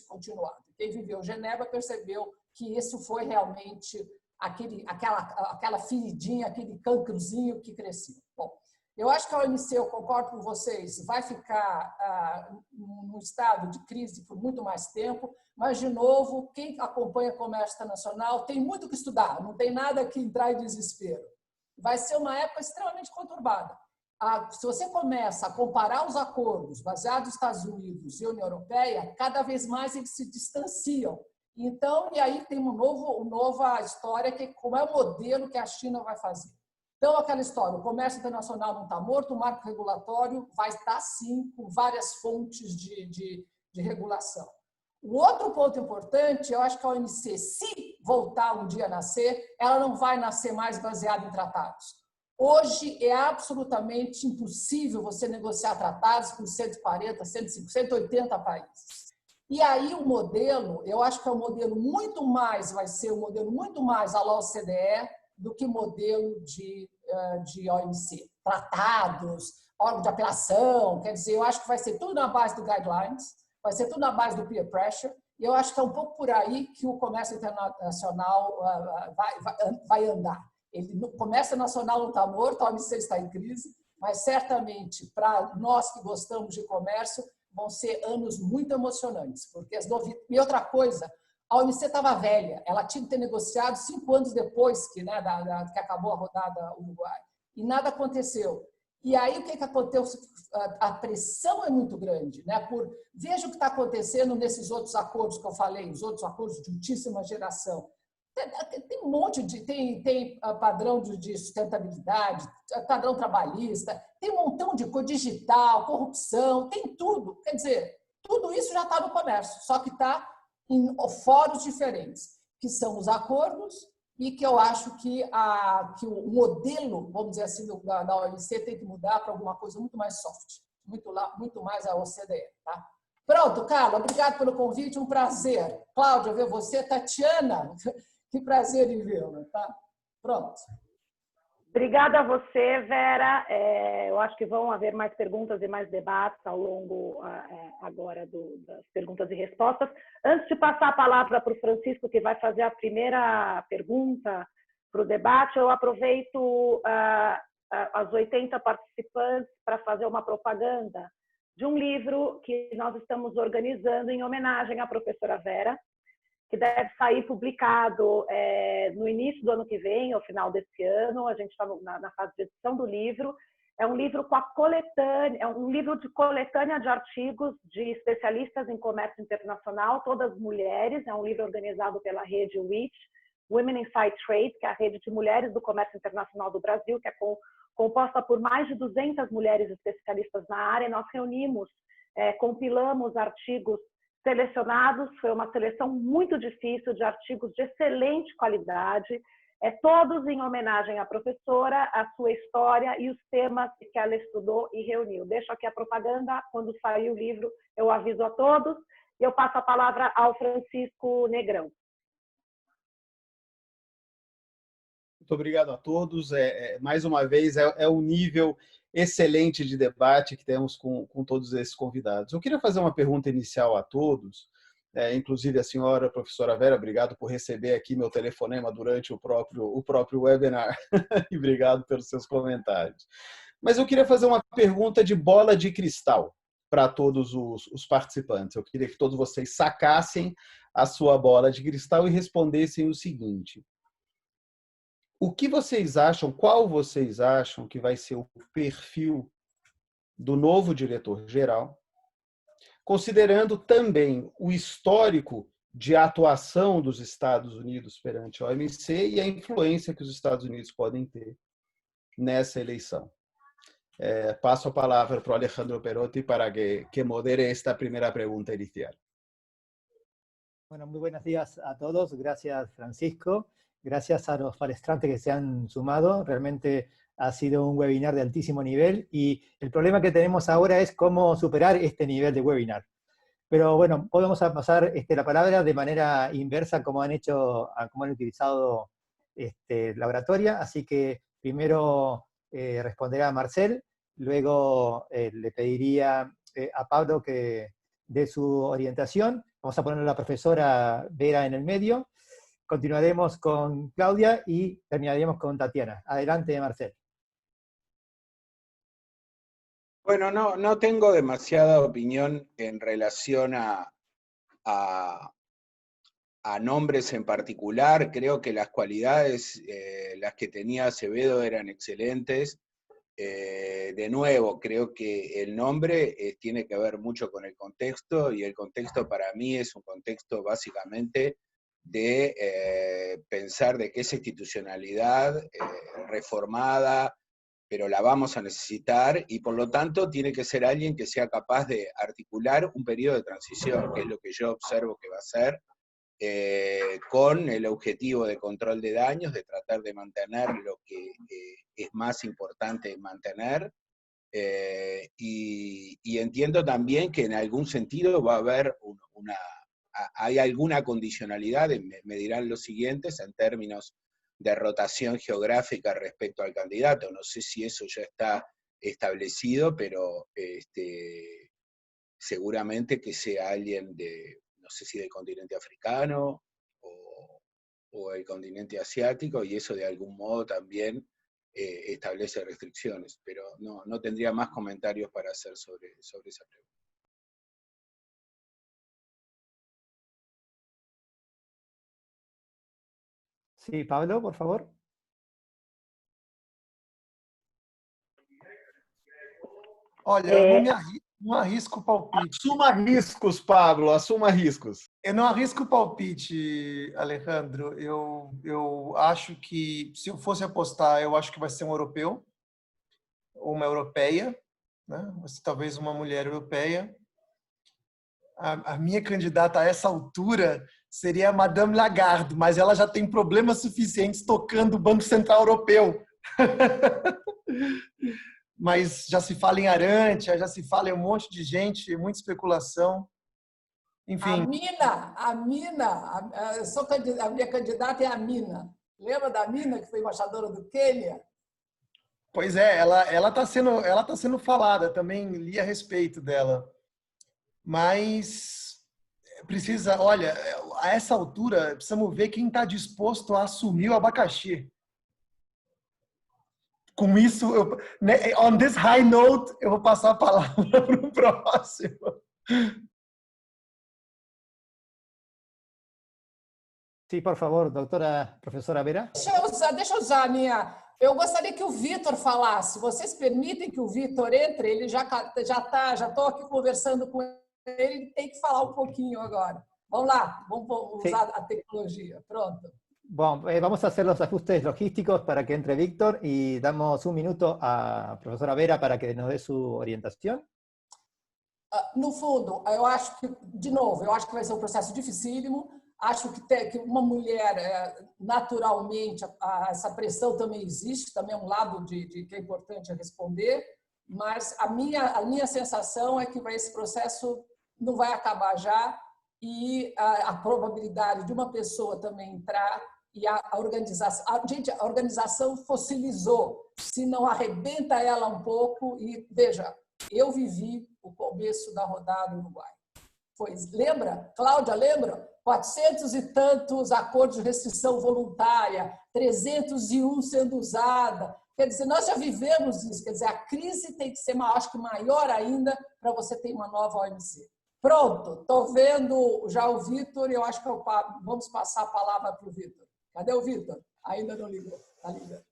[SPEAKER 9] continuado. Quem viveu Genebra percebeu que isso foi realmente aquela feridinha, aquele cancrozinho que cresceu. Bom, eu acho que a OMC, eu concordo com vocês, vai ficar num estado de crise por muito mais tempo, mas, de novo, quem acompanha o comércio internacional tem muito que estudar, não tem nada que entrar em desespero. Vai ser uma época extremamente conturbada. Se você começa a comparar os acordos baseados nos Estados Unidos e União Europeia, cada vez mais eles se distanciam. Então, e aí tem uma nova história, que é como é o modelo que a China vai fazer. Então, aquela história, o comércio internacional não está morto, o marco regulatório vai estar, sim, com várias fontes de regulação. O outro ponto importante, eu acho que a OMC, se voltar um dia a nascer, ela não vai nascer mais baseada em tratados. Hoje é absolutamente impossível você negociar tratados com 140, 150, 180 países. E aí o modelo, eu acho que é um modelo muito mais, vai ser um modelo muito mais à la OCDE do que modelo de OMC. Tratados, órgão de apelação, quer dizer, eu acho que vai ser tudo na base do guidelines, vai ser tudo na base do peer pressure, e eu acho que é um pouco por aí que o comércio internacional vai andar. O comércio nacional não está morto, a OMC está em crise, mas certamente, para nós que gostamos de comércio, vão ser anos muito emocionantes. Porque E outra coisa, a OMC estava velha, ela tinha que ter negociado 5 anos depois que acabou a rodada Uruguai, e nada aconteceu. E aí o que aconteceu? A pressão é muito grande, né? Veja o que está acontecendo nesses outros acordos que eu falei, os outros acordos de ultíssima geração. Tem um monte tem padrão de sustentabilidade, padrão trabalhista, tem um montão de coisa digital, corrupção, tem tudo. Quer dizer, tudo isso já está no comércio, só que está em fóruns diferentes, que são os acordos, e que eu acho que o modelo, vamos dizer assim, da OMC tem que mudar para alguma coisa muito mais soft, muito mais a OCDE. Tá? Pronto, Carla, obrigado pelo convite, um prazer. Cláudia, ver você, Tatiana, que prazer em vê-la. Tá? Pronto.
[SPEAKER 1] Obrigada a você, Vera. Eu acho que vão haver mais perguntas e mais debates ao longo agora das perguntas e respostas. Antes de passar a palavra para o Francisco, que vai fazer a primeira pergunta para o debate, eu aproveito as 80 participantes para fazer uma propaganda de um livro que nós estamos organizando em homenagem à professora Vera, que deve sair publicado no início do ano que vem, ao final desse ano. A gente está na fase de edição do livro. É um livro com a coletânea, é um livro de coletânea de artigos de especialistas em comércio internacional, todas mulheres. É um livro organizado pela rede WIT, Women Inside Trade, que é a rede de mulheres do comércio internacional do Brasil, que é composta por mais de 200 mulheres especialistas na área. Nós reunimos, compilamos artigos selecionados, foi uma seleção muito difícil de artigos de excelente qualidade, todos em homenagem à professora, à sua história e os temas que ela estudou e reuniu. Deixo aqui a propaganda, quando sair o livro eu aviso a todos, e eu passo a palavra ao Francisco Negrão.
[SPEAKER 2] Muito obrigado a todos. Mais uma vez, é um nível excelente de debate que temos com todos esses convidados. Eu queria fazer uma pergunta inicial a todos, inclusive a senhora professora Vera, obrigado por receber aqui meu telefonema durante o próprio webinar e obrigado pelos seus comentários. Mas eu queria fazer uma pergunta de bola de cristal para todos os participantes. Eu queria que todos vocês sacassem a sua bola de cristal e respondessem o seguinte: o que vocês acham, qual vocês acham que vai ser o perfil do novo diretor-geral, considerando também o histórico de atuação dos Estados Unidos perante a OMC e a influência que os Estados Unidos podem ter nessa eleição. Passo a palavra para o Alejandro Perotti para que modere esta primera pregunta inicial.
[SPEAKER 10] Bueno, muy buenos días a todos. Gracias, Francisco. Gracias a los palestrantes que se han sumado. Realmente ha sido un webinar de altísimo nivel y el problema que tenemos ahora es cómo superar este nivel de webinar. Pero bueno, podemos pasar la palabra de manera inversa como han utilizado la oratoria. Así que primero responderá Marcel, luego le pediría a Pablo que dé su orientación. Vamos a poner a la profesora Vera en el medio. Continuaremos con Claudia y terminaremos con Tatiana. Adelante, Marcel.
[SPEAKER 8] Bueno, no tengo demasiada opinión en relación a nombres en particular. Creo que las cualidades, las que tenía Acevedo eran excelentes. De nuevo, creo que el nombre tiene que ver mucho con el contexto, y el contexto para mí es un contexto básicamente de pensar de que esa institucionalidad reformada, pero la vamos a necesitar, y por lo tanto tiene que ser alguien que sea capaz de articular un periodo de transición, que es lo que yo observo que va a ser, con el objetivo de control de daños, de tratar de mantener lo que es más importante mantener, y entiendo también que en algún sentido va a haber hay alguna condicionalidad, me dirán los siguientes, en términos de rotación geográfica respecto al candidato. No sé si eso ya está establecido, pero seguramente que sea alguien no sé si del continente africano o el continente asiático, y eso de algún modo también establece restricciones, pero no tendría más comentarios para hacer sobre esa pregunta.
[SPEAKER 10] Sí, Pablo, por favor.
[SPEAKER 7] Olha, eu não arrisco o palpite.
[SPEAKER 2] Assuma riscos, Pablo, assuma riscos.
[SPEAKER 7] Eu não arrisco o palpite, Alejandro. Eu acho que, se eu fosse apostar, eu acho que vai ser um europeu, ou uma europeia, né? Talvez uma mulher europeia. A minha candidata a essa altura seria a Madame Lagarde, mas ela já tem problemas suficientes tocando o Banco Central Europeu. Mas já se fala em Arantia, já se fala em um monte de gente, muita especulação. Enfim.
[SPEAKER 9] A Mina, a minha candidata é a Mina. Lembra da Mina, que foi embaixadora do Quênia?
[SPEAKER 7] Pois é, ela tá sendo falada, também li a respeito dela. Mas precisa, olha, a essa altura, precisamos ver quem está disposto a assumir o abacaxi. Com isso, on this high note, eu vou passar a palavra para o próximo.
[SPEAKER 10] Sí, por favor, professora Vera.
[SPEAKER 9] Deixa eu usar a minha... Eu gostaria que o Vitor falasse. Vocês permitem que o Vitor entre? Ele já estou aqui conversando com ele, ele tem que falar um pouquinho agora. Vamos lá, vamos usar a tecnologia. Pronto.
[SPEAKER 10] Bueno, vamos a hacer los ajustes logísticos para que entre Víctor y damos un minuto a profesora Vera para que nos dé su orientación.
[SPEAKER 9] No fundo, eu acho que, de novo, eu acho que vai ser um processo dificílimo. Acho que uma mulher, naturalmente, essa pressão também existe, também é um lado que é importante responder, mas a minha sensação é que esse processo não vai acabar já, e a probabilidade de uma pessoa também entrar e a organização... a organização fossilizou, se não arrebenta ela um pouco. E, veja, eu vivi o começo da rodada no Uruguai. Lembra? Cláudia, lembra? 400 e tantos acordos de restrição voluntária, 301 sendo usada. Quer dizer, nós já vivemos isso. Quer dizer, a crise tem que ser, acho que maior ainda, para você ter uma nova OMC. Pronto, estou vendo já o Vitor e eu acho que vamos passar a palavra para o Vitor. Cadê o Vitor? Ainda não ligou. Está ligando.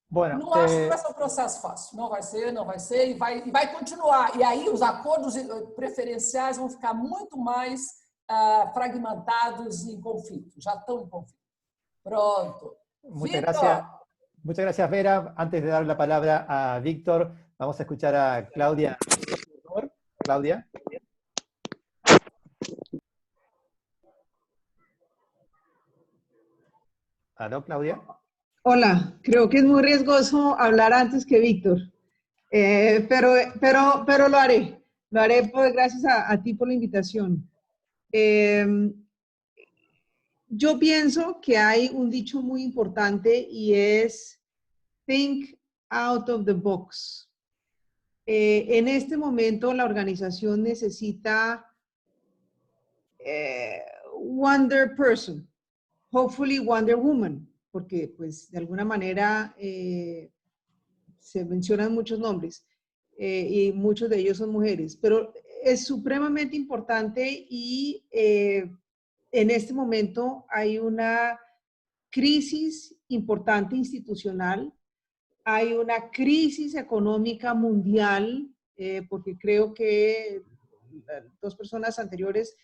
[SPEAKER 10] Bueno,
[SPEAKER 9] não acho que vai ser um processo fácil. Não vai ser e vai continuar. E aí os acordos preferenciais vão ficar muito mais fragmentados e em conflito. Já estão em conflito. Pronto.
[SPEAKER 10] Muchas gracias. Muchas gracias, Vera. Antes de dar la palabra a Víctor, vamos a escuchar a Claudia. Claudia. ¿Aló, Claudia?
[SPEAKER 6] Hola, creo que es muy riesgoso hablar antes que Víctor, pero lo haré. Lo haré pues, gracias a ti por la invitación. Yo pienso que hay un dicho muy importante y es think out of the box. En este momento la organización necesita Wonder Person, hopefully Wonder Woman, porque pues de alguna manera se mencionan muchos nombres y muchos de ellos son mujeres, pero es supremamente importante y en este momento hay una crisis importante institucional, hay una crisis económica mundial, porque creo que dos personas anteriores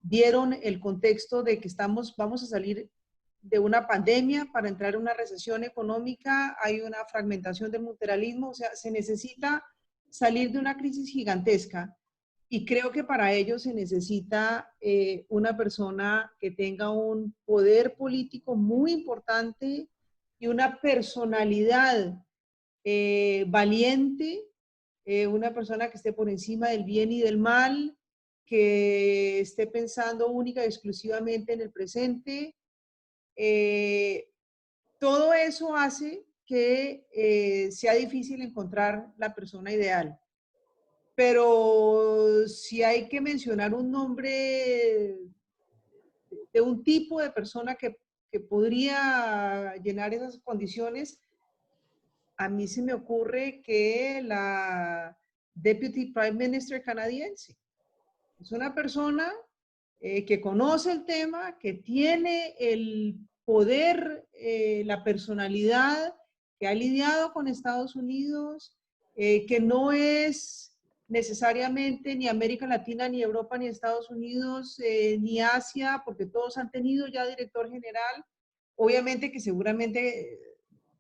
[SPEAKER 6] dieron el contexto de que vamos a salir de una pandemia para entrar en una recesión económica, hay una fragmentación del multilateralismo, o sea, se necesita salir de una crisis gigantesca y creo que para ello se necesita una persona que tenga un poder político muy importante y una personalidad valiente, una persona que esté por encima del bien y del mal, que esté pensando única y exclusivamente en el presente. Todo eso hace que sea difícil encontrar la persona ideal. Pero si hay que mencionar un nombre de un tipo de persona que podría llenar esas condiciones, a mí se me ocurre que la Deputy Prime Minister canadiense es una persona que conoce el tema, que tiene el poder, la personalidad, que ha lidiado con Estados Unidos, que no es necesariamente ni América Latina, ni Europa, ni Estados Unidos, ni Asia, porque todos han tenido ya director general. Obviamente que seguramente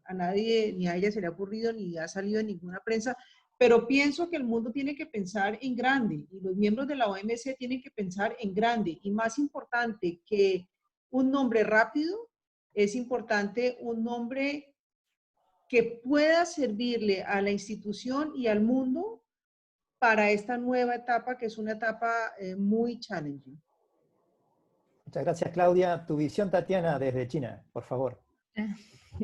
[SPEAKER 6] a nadie, ni a ella se le ha ocurrido, ni ha salido en ninguna prensa, pero pienso que el mundo tiene que pensar en grande y los miembros de la OMC tienen que pensar en grande. Y más importante que un nombre rápido, es importante un nombre que pueda servirle a la institución y al mundo para esta nueva etapa, que es una etapa muy challenging.
[SPEAKER 10] Muchas gracias, Claudia. Tu visión, Tatiana, desde China, por favor.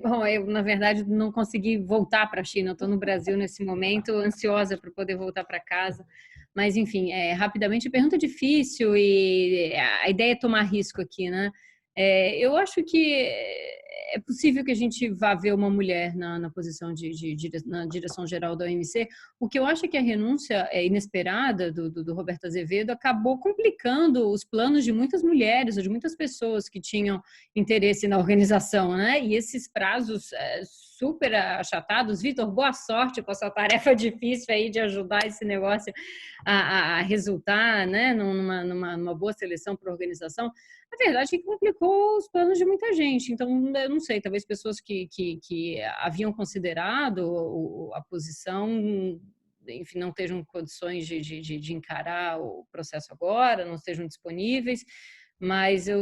[SPEAKER 4] Bom, eu, na verdade, não consegui voltar para a China. Eu estou no Brasil nesse momento, ansiosa para poder voltar para casa. Mas, enfim, rapidamente, pergunta difícil e a ideia é tomar risco aqui, né? Eu acho que é possível que a gente vá ver uma mulher na posição na direção geral da OMC. O que eu acho é que a renúncia inesperada do Roberto Azevedo acabou complicando os planos de muitas mulheres ou de muitas pessoas que tinham interesse na organização, né? E esses prazos super achatados. Vitor, boa sorte com a sua tarefa difícil aí de ajudar esse negócio a resultar, né, numa boa seleção para a organização. A verdade é que complicou os planos de muita gente. Então, eu não sei, talvez pessoas que haviam considerado a posição, enfim, não estejam em condições de encarar o processo agora, não estejam disponíveis. Mas eu,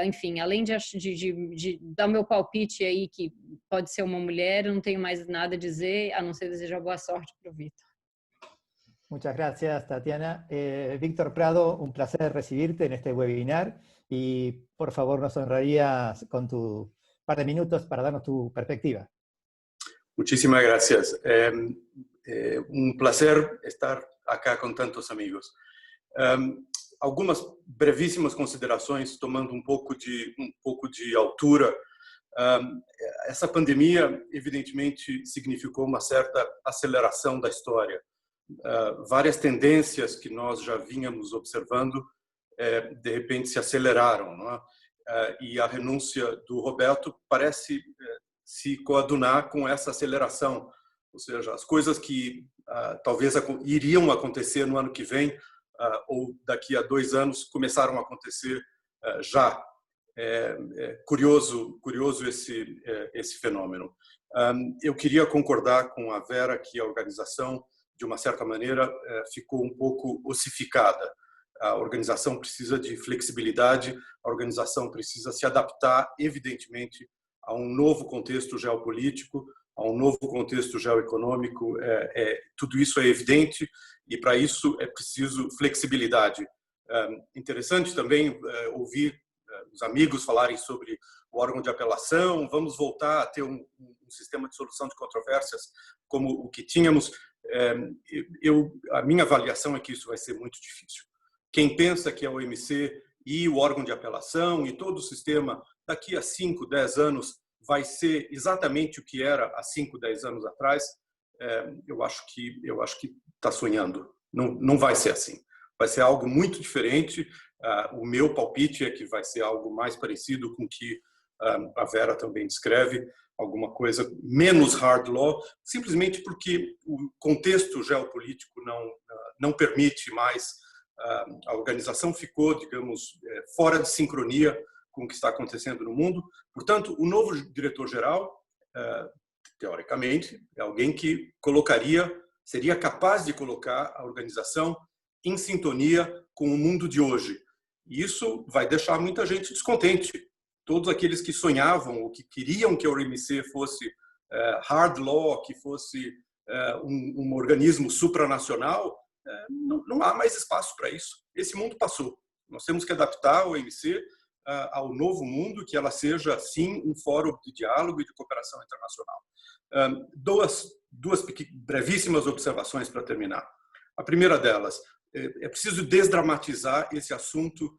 [SPEAKER 4] enfim, além de dar o meu palpite aí, que pode ser uma mulher, eu não tenho mais nada a dizer, a não ser desejar boa sorte para o Vitor.
[SPEAKER 10] Muchas gracias, Tatiana. Víctor Prado, un placer recibirte en este webinar y por favor nos honrarías con tu par de minutos para darnos tu perspectiva.
[SPEAKER 11] Muchísimas gracias. Un placer estar acá con tantos amigos. Algumas brevíssimas considerações, tomando um pouco de altura. Essa pandemia, evidentemente, significou uma certa aceleração da história. Várias tendências que nós já vínhamos observando, de repente, se aceleraram, não é? E a renúncia do Roberto parece se coadunar com essa aceleração. Ou seja, as coisas que talvez iriam acontecer no ano que vem, ou daqui a 2 anos, começaram a acontecer já. Curioso esse fenômeno. Eu queria concordar com a Vera que a organização, de uma certa maneira, ficou um pouco ossificada. A organização precisa de flexibilidade, a organização precisa se adaptar, evidentemente, a um novo contexto geopolítico, a um novo contexto geoeconômico. Tudo isso é evidente e, para isso, é preciso flexibilidade. Interessante também ouvir os amigos falarem sobre o órgão de apelação. Vamos voltar a ter um sistema de solução de controvérsias como o que tínhamos. A minha avaliação é que isso vai ser muito difícil. Quem pensa que a OMC e o órgão de apelação e todo o sistema daqui a 5, 10 anos vai ser exatamente o que era há 5, 10 anos atrás, eu acho que está sonhando. Não vai ser assim. Vai ser algo muito diferente. O meu palpite é que vai ser algo mais parecido com o que a Vera também descreve, alguma coisa menos hard law, simplesmente porque o contexto geopolítico não permite mais. A organização ficou, digamos, fora de sincronia com o que está acontecendo no mundo. Portanto, o novo diretor-geral, teoricamente, é alguém que seria capaz de colocar a organização em sintonia com o mundo de hoje. E isso vai deixar muita gente descontente. Todos aqueles que sonhavam ou que queriam que a OMC fosse hard law, que fosse um organismo supranacional, não há mais espaço para isso. Esse mundo passou. Nós temos que adaptar a OMC ao novo mundo, que ela seja, sim, um fórum de diálogo e de cooperação internacional. Duas brevíssimas observações para terminar. A primeira delas, é preciso desdramatizar esse assunto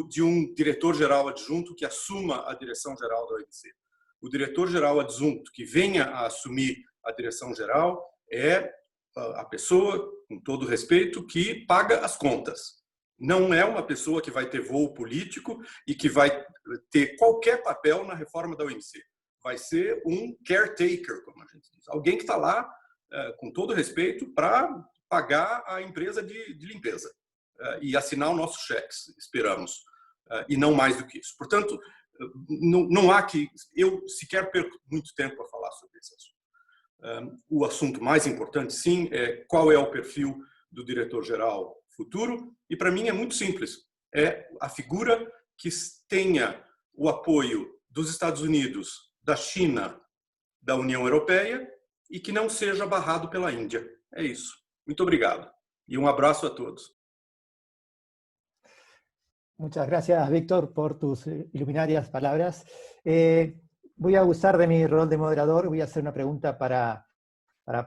[SPEAKER 11] de um diretor-geral adjunto que assuma a direção-geral da OMC. O diretor-geral adjunto que venha a assumir a direção-geral é a pessoa, com todo respeito, que paga as contas. Não é uma pessoa que vai ter voo político e que vai ter qualquer papel na reforma da OMC. Vai ser um caretaker, como a gente diz. Alguém que está lá, com todo respeito, para pagar a empresa de limpeza e assinar os nossos cheques, esperamos. E não mais do que isso. Portanto, não há que... Eu sequer perco muito tempo a falar sobre esse assunto. O assunto mais importante, sim, é qual é o perfil do diretor-geral futuro. E, para mim, é muito simples. É a figura que tenha o apoio dos Estados Unidos, da China, da União Europeia e que não seja barrado pela Índia. É isso. Muito obrigado. E um abraço a todos.
[SPEAKER 10] Muchas gracias, Víctor, por tus iluminarias palabras. Voy a usar de mi rol de moderador, voy a hacer una pregunta para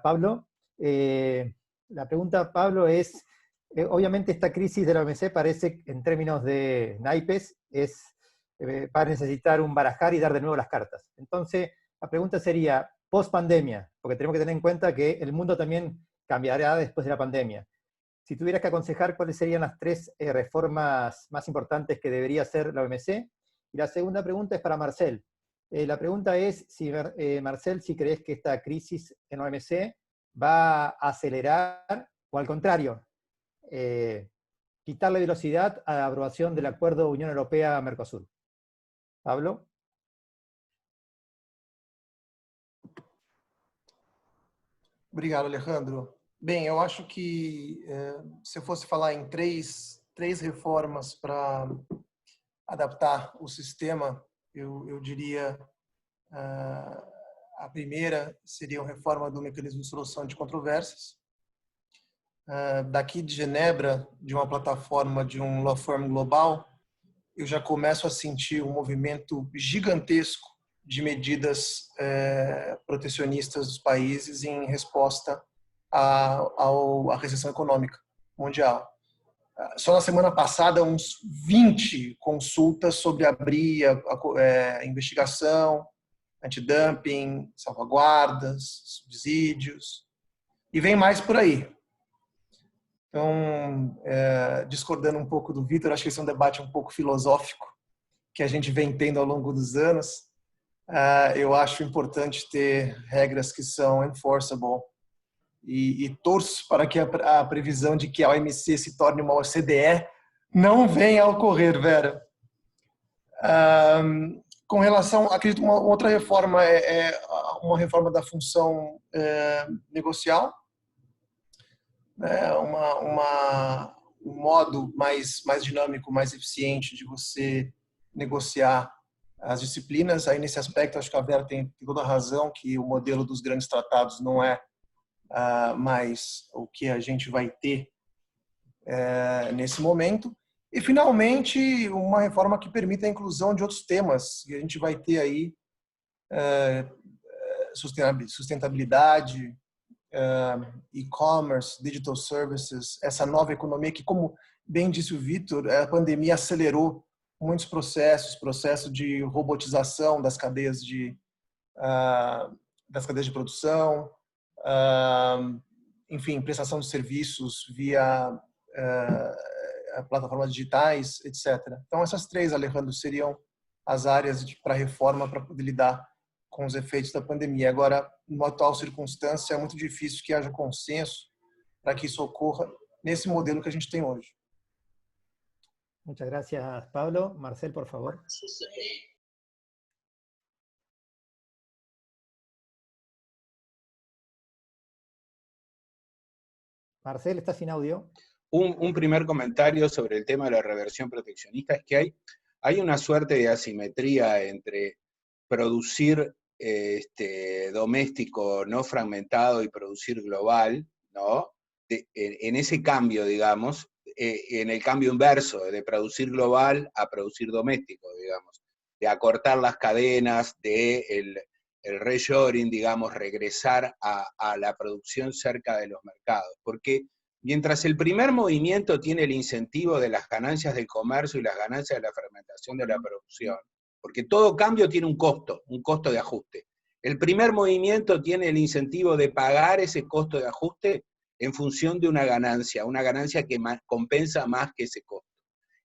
[SPEAKER 10] Pablo. La pregunta, Pablo, es, obviamente esta crisis de la OMC parece, en términos de naipes, va a necesitar un barajar y dar de nuevo las cartas. Entonces, la pregunta sería, post-pandemia, porque tenemos que tener en cuenta que el mundo también cambiará después de la pandemia. Si tuvieras que aconsejar, ¿cuáles serían las 3 reformas más importantes que debería hacer la OMC? Y la segunda pregunta es para Marcel. La pregunta es, Marcel, si crees que esta crisis en la OMC va a acelerar o al contrario, quitarle velocidad a la aprobación del acuerdo Unión Europea-Mercosur. Pablo.
[SPEAKER 7] Obrigado, Alejandro. Bem, eu acho que se eu fosse falar em três reformas para adaptar o sistema, eu diria a primeira seria a reforma do mecanismo de solução de controvérsias. Daqui de Genebra, de uma plataforma de um law firm global, eu já começo a sentir um movimento gigantesco de medidas protecionistas dos países em resposta à recessão econômica mundial. Só na semana passada, uns 20 consultas sobre abrir a investigação, antidumping, salvaguardas, subsídios, e vem mais por aí. Então, discordando um pouco do Vítor, acho que esse é um debate um pouco filosófico que a gente vem tendo ao longo dos anos. Eu acho importante ter regras que são enforceable e torço para que a previsão de que a OMC se torne uma OCDE não venha a ocorrer, Vera. Com relação, acredito, uma outra reforma uma reforma da função negocial, né? Um modo mais dinâmico, mais eficiente de você negociar as disciplinas. Aí, nesse aspecto, acho que a Vera tem toda a razão, que o modelo dos grandes tratados não é mais o que a gente vai ter nesse momento. E, finalmente, uma reforma que permita a inclusão de outros temas, que a gente vai ter aí sustentabilidade, e-commerce, digital services, essa nova economia que, como bem disse o Vitor, a pandemia acelerou muitos processos de robotização das cadeias de produção, enfim, prestação de serviços via plataformas digitais, etc. Então, essas três, Alejandro, seriam as áreas para reforma para poder lidar com os efeitos da pandemia. Agora, numa atual circunstância, é muito difícil que haja consenso para que isso ocorra nesse modelo que a gente tem hoje.
[SPEAKER 10] Muchas gracias, Pablo. Marcel, por favor. Marcel, ¿estás sin audio?
[SPEAKER 8] Un primer comentario sobre el tema de la reversión proteccionista es que hay una suerte de asimetría entre producir doméstico no fragmentado y producir global, ¿no? En ese cambio, digamos, en el cambio inverso, de producir global a producir doméstico, digamos, de acortar las cadenas, de el reshoring, digamos, regresar a la producción cerca de los mercados. Porque mientras el primer movimiento tiene el incentivo de las ganancias del comercio y las ganancias de la fragmentación de la producción, porque todo cambio tiene un costo de ajuste. El primer movimiento tiene el incentivo de pagar ese costo de ajuste en función de una ganancia que compensa más que ese costo.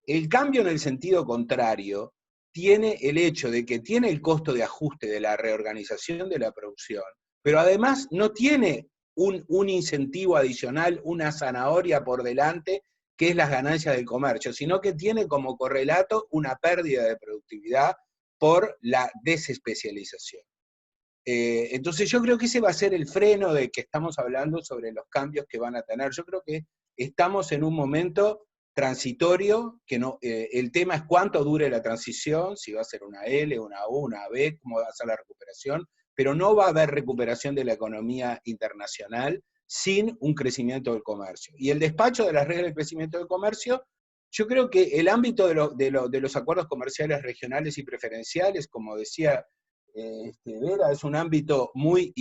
[SPEAKER 8] El cambio en el sentido contrario tiene el hecho de que tiene el costo de ajuste de la reorganización de la producción, pero además no tiene un incentivo adicional, una zanahoria por delante, que es las ganancias del comercio, sino que tiene como correlato una pérdida de productividad por la desespecialización. Entonces yo creo que ese va a ser el freno de que estamos hablando sobre los cambios que van a tener. Yo creo que estamos en un momento transitorio, que no, el tema es cuánto dure la transición, si va a ser una L, una U, una B, cómo va a ser la recuperación, pero no va a haber recuperación de la economía internacional sin un crecimiento del comercio. Y el despacho de las reglas de crecimiento del comercio, yo creo que el ámbito de los acuerdos comerciales regionales y preferenciales, como decía Vera, es un ámbito muy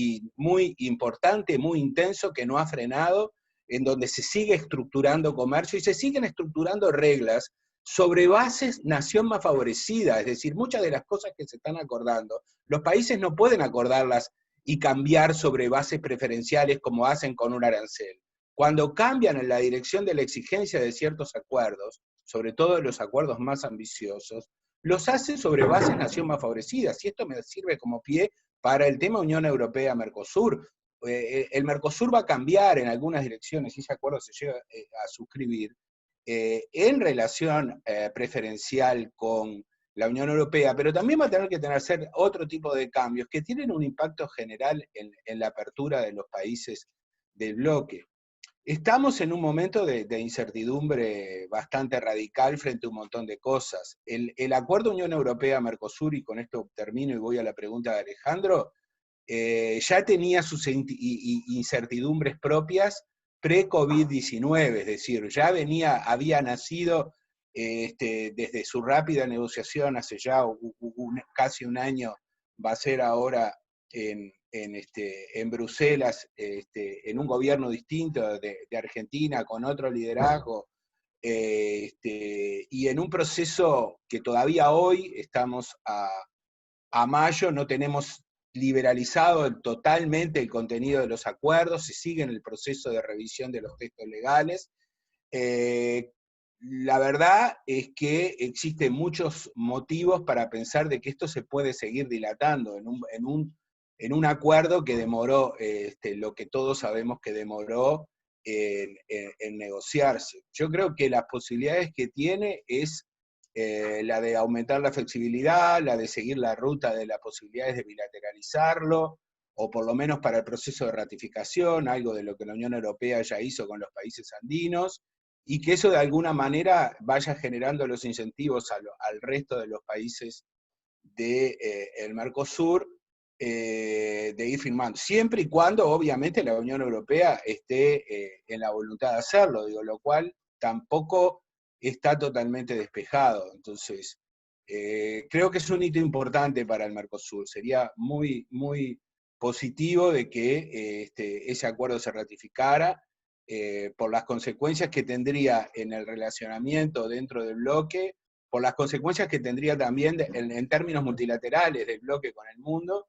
[SPEAKER 8] importante, muy intenso, que no ha frenado, en donde se sigue estructurando comercio y se siguen estructurando reglas sobre bases nación más favorecida, es decir, muchas de las cosas que se están acordando, los países no pueden acordarlas y cambiar sobre bases preferenciales como hacen con un arancel. Cuando cambian en la dirección de la exigencia de ciertos acuerdos, sobre todo los acuerdos más ambiciosos, los hacen sobre bases nación más favorecidas, y esto me sirve como pie para el tema Unión Europea-Mercosur. El Mercosur va a cambiar en algunas direcciones, y ese acuerdo se llega a suscribir, en relación preferencial con la Unión Europea, pero también va a tener que hacer otro tipo de cambios que tienen un impacto general en la apertura de los países del bloque. Estamos en un momento de incertidumbre bastante radical frente a un montón de cosas. El acuerdo Unión Europea-Mercosur, y con esto termino y voy a la pregunta de Alejandro, ya tenía sus incertidumbres propias pre-COVID-19, es decir, ya había nacido desde su rápida negociación hace ya casi un año, va a ser ahora en Bruselas, en un gobierno distinto de Argentina, con otro liderazgo, y en un proceso que todavía hoy, estamos a mayo, no tenemos liberalizado totalmente el contenido de los acuerdos, se sigue en el proceso de revisión de los textos legales. La verdad es que existen muchos motivos para pensar de que esto se puede seguir dilatando en un acuerdo que demoró, lo que todos sabemos que demoró en negociarse. Yo creo que las posibilidades que tiene es la de aumentar la flexibilidad, la de seguir la ruta de las posibilidades de bilateralizarlo, o por lo menos para el proceso de ratificación, algo de lo que la Unión Europea ya hizo con los países andinos, y que eso de alguna manera vaya generando los incentivos al resto de los países del Mercosur de ir firmando, siempre y cuando obviamente la Unión Europea esté en la voluntad de hacerlo, digo, lo cual tampoco está totalmente despejado. Entonces, creo que es un hito importante para el Mercosur, sería muy, muy positivo de que ese acuerdo se ratificara, por las consecuencias que tendría en el relacionamiento dentro del bloque, por las consecuencias que tendría también en términos multilaterales del bloque con el mundo,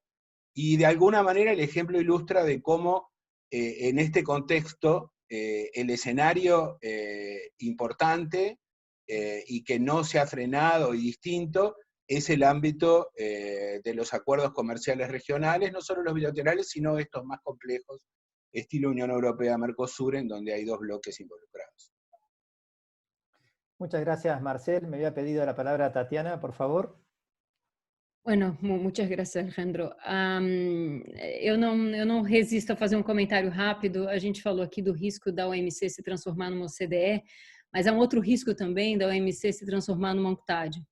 [SPEAKER 8] y de alguna manera el ejemplo ilustra de cómo en este contexto el escenario importante y que no se ha frenado y distinto es el ámbito de los acuerdos comerciales regionales, no solo los bilaterales, sino estos más complejos, estilo Unión Europea-Mercosur, en donde hay dos bloques involucrados.
[SPEAKER 10] Muchas gracias, Marcel. Me había pedido la palabra Tatiana, por favor.
[SPEAKER 4] Bueno, muitas graças, Alejandro. Eu não resisto a fazer um comentário rápido. A gente falou aqui do risco da OMC se transformar numa OCDE, mas há um outro risco também da OMC se transformar numa UNCTAD.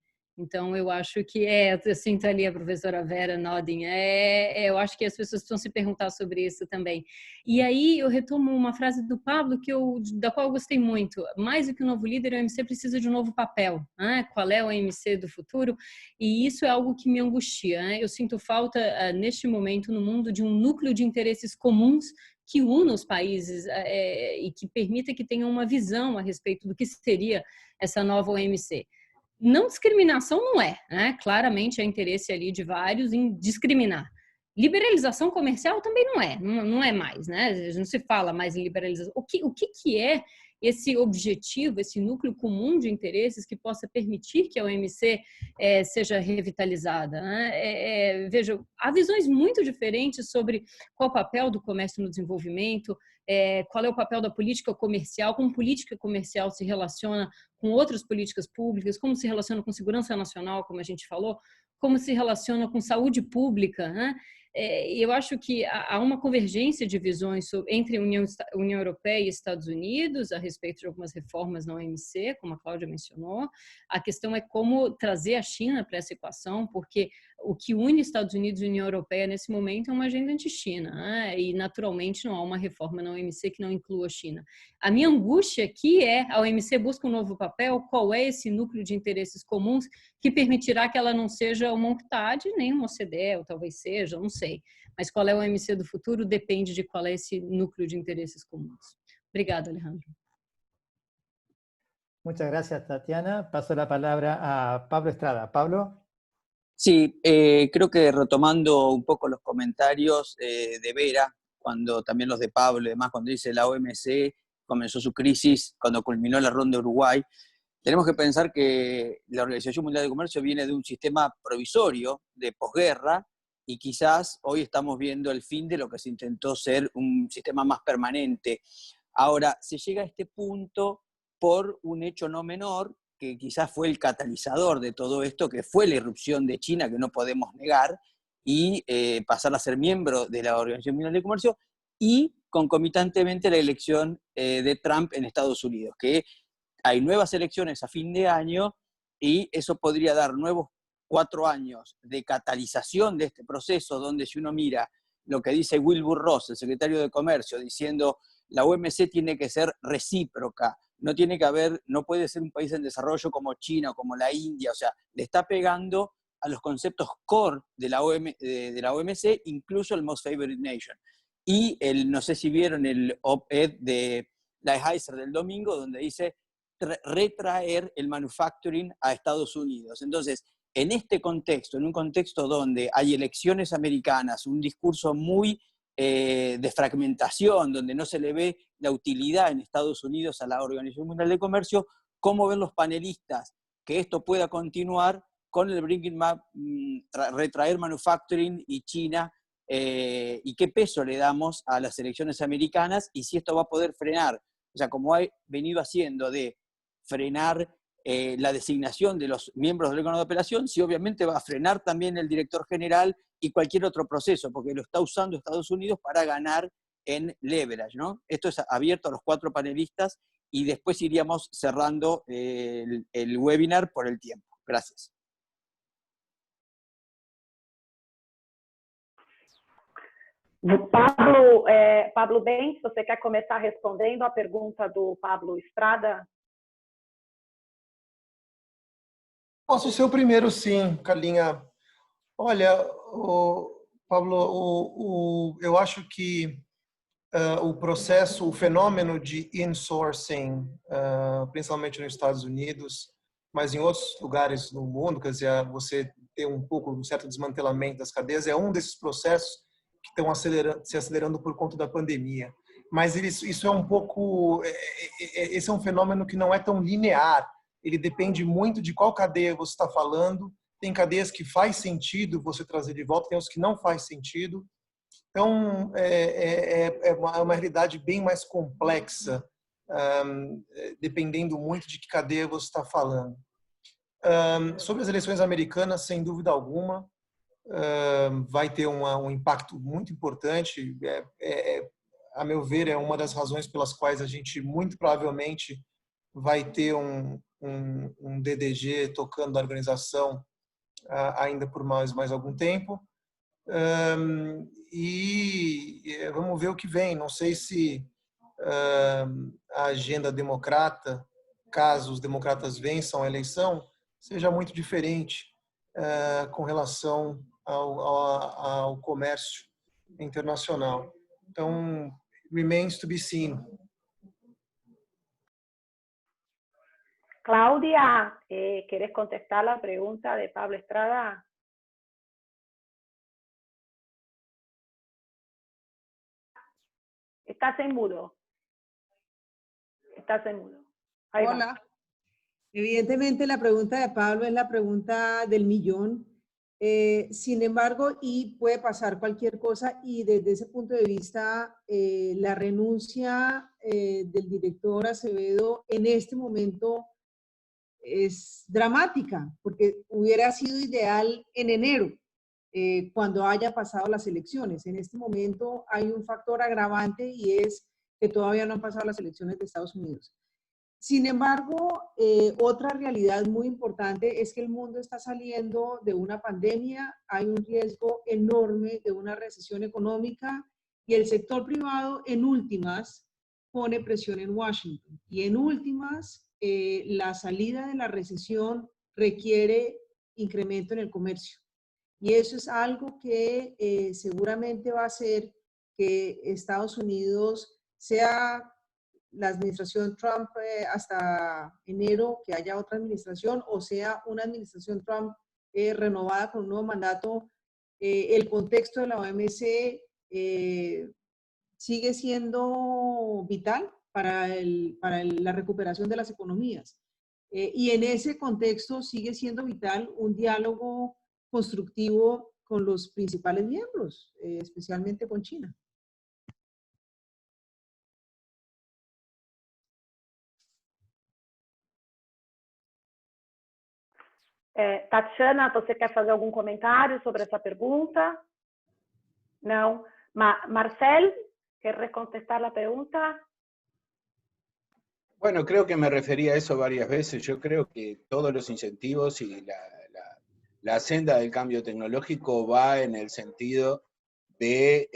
[SPEAKER 4] Então, eu acho que eu sinto ali a professora Vera nodding, eu acho que as pessoas precisam se perguntar sobre isso também. E aí, eu retomo uma frase do Pablo, da qual eu gostei muito. Mais do que um novo líder, a OMC precisa de um novo papel. Né? Qual é a OMC do futuro? E isso é algo que me angustia. Né? Eu sinto falta, neste momento, no mundo, de um núcleo de interesses comuns que una os países e que permita que tenham uma visão a respeito do que seria essa nova OMC. Não discriminação não é, né? Claramente há interesse ali de vários em discriminar. Liberalização comercial também não é mais, né? Não se fala mais em liberalização. O que é esse objetivo, esse núcleo comum de interesses que possa permitir que a OMC seja revitalizada? Né? Veja, há visões muito diferentes sobre qual o papel do comércio no desenvolvimento, qual é o papel da política comercial, como política comercial se relaciona com outras políticas públicas, como se relaciona com segurança nacional, como a gente falou, como se relaciona com saúde pública, né? Eu acho que há uma convergência de visões entre a União Europeia e Estados Unidos a respeito de algumas reformas na OMC, como a Cláudia mencionou. A questão é como trazer a China para essa equação, porque o que une Estados Unidos e União Europeia nesse momento é uma agenda anti-China, né? E naturalmente não há uma reforma na OMC que não inclua a China. A minha angústia aqui a OMC busca um novo papel, qual é esse núcleo de interesses comuns que permitirá que ela não seja uma UNCTAD, nem uma OCDE, ou talvez seja, não sei. Mas qual é a OMC do futuro depende de qual é esse núcleo de interesses comuns. Obrigada, Alejandro.
[SPEAKER 10] Muchas gracias, Tatiana. Paso la palabra a Pablo Estrada. Pablo.
[SPEAKER 3] Sí, creo que retomando un poco los comentarios de Vera, también los de Pablo y demás, cuando dice la OMC comenzó su crisis cuando culminó la ronda de Uruguay, tenemos que pensar que la Organización Mundial de Comercio viene de un sistema provisorio de posguerra y quizás hoy estamos viendo el fin de lo que se intentó ser un sistema más permanente. Ahora, se llega a este punto por un hecho no menor, que quizás fue el catalizador de todo esto, que fue la irrupción de China, que no podemos negar, y pasar a ser miembro de la Organización Mundial de Comercio, y concomitantemente la elección de Trump en Estados Unidos, que hay nuevas elecciones a fin de año, y eso podría dar nuevos 4 años de catalización de este proceso, donde si uno mira lo que dice Wilbur Ross, el secretario de Comercio, diciendo la OMC tiene que ser recíproca, no puede ser un país en desarrollo como China o como la India, o sea, le está pegando a los conceptos core de la OMC, incluso el Most Favored Nation. Y no sé si vieron el op-ed de Lighthizer del domingo, donde dice retraer el manufacturing a Estados Unidos. Entonces, en este contexto, en un contexto donde hay elecciones americanas, un discurso muy de fragmentación, donde no se le ve la utilidad en Estados Unidos a la Organización Mundial de Comercio, ¿cómo ven los panelistas que esto pueda continuar con el retraer manufacturing y China, y qué peso le damos a las elecciones americanas y si esto va a poder frenar? O sea, como ha venido haciendo de frenar la designación de los miembros del órgano de apelación, si obviamente va a frenar también el director general y cualquier otro proceso, porque lo está usando Estados Unidos para ganar en leverage, ¿no? Esto es abierto a los 4 panelistas y después iríamos cerrando el webinar por el tiempo. Gracias.
[SPEAKER 1] Pablo Bentes, você quer começar respondendo a pergunta do Pablo Estrada?
[SPEAKER 7] Posso ser o primeiro, sim, Carlinha. Olha, Pablo, eu acho que o processo, o fenômeno de insourcing, principalmente nos Estados Unidos, mas em outros lugares do mundo, quer dizer, você ter um certo desmantelamento das cadeias, é um desses processos que estão se acelerando por conta da pandemia. Mas isso é um pouco, esse é um fenômeno que não é tão linear. Ele depende muito de qual cadeia você está falando. Tem cadeias que faz sentido você trazer de volta, tem os que não faz sentido. Então, é uma realidade bem mais complexa, dependendo muito de que cadeia você está falando. Sobre as eleições americanas, sem dúvida alguma, vai ter um impacto muito importante. A meu ver, é uma das razões pelas quais a gente, muito provavelmente, vai ter um DDG tocando a organização ainda por mais algum tempo. E vamos ver o que vem. Não sei se a agenda democrata, caso os democratas vençam a eleição, seja muito diferente com relação ao comércio internacional. Então, remains to be seen.
[SPEAKER 1] Cláudia, ¿querés contestar la pregunta de Pablo Estrada? Estás en mudo. Estás en mudo. Ahí
[SPEAKER 6] Hola.
[SPEAKER 1] va.
[SPEAKER 6] Evidentemente la pregunta de Pablo es la pregunta del millón. Sin embargo, y puede pasar cualquier cosa, y desde ese punto de vista, la renuncia del director Acevedo en este momento es dramática, porque hubiera sido ideal en enero, cuando haya pasado las elecciones. En este momento hay un factor agravante y es que todavía no han pasado las elecciones de Estados Unidos. Sin embargo, otra realidad muy importante es que el mundo está saliendo de una pandemia, hay un riesgo enorme de una recesión económica y el sector privado en últimas pone presión en Washington. Y en últimas, la salida de la recesión requiere incremento en el comercio. Y eso es algo que seguramente va a hacer que Estados Unidos sea la administración Trump hasta enero, que haya otra administración, o sea una administración Trump renovada con un nuevo mandato. El contexto de la OMC sigue siendo vital para la recuperación de las economías. Y en ese contexto sigue siendo vital un diálogo constructivo con los principales miembros, especialmente con China.
[SPEAKER 1] Tatiana, você quer fazer algum comentário sobre essa pergunta? Não. Marcel, ¿querés contestar la pregunta?
[SPEAKER 8] Bueno, creo que me refería a eso varias veces. Yo creo que todos los incentivos y la senda del cambio tecnológico va en el sentido de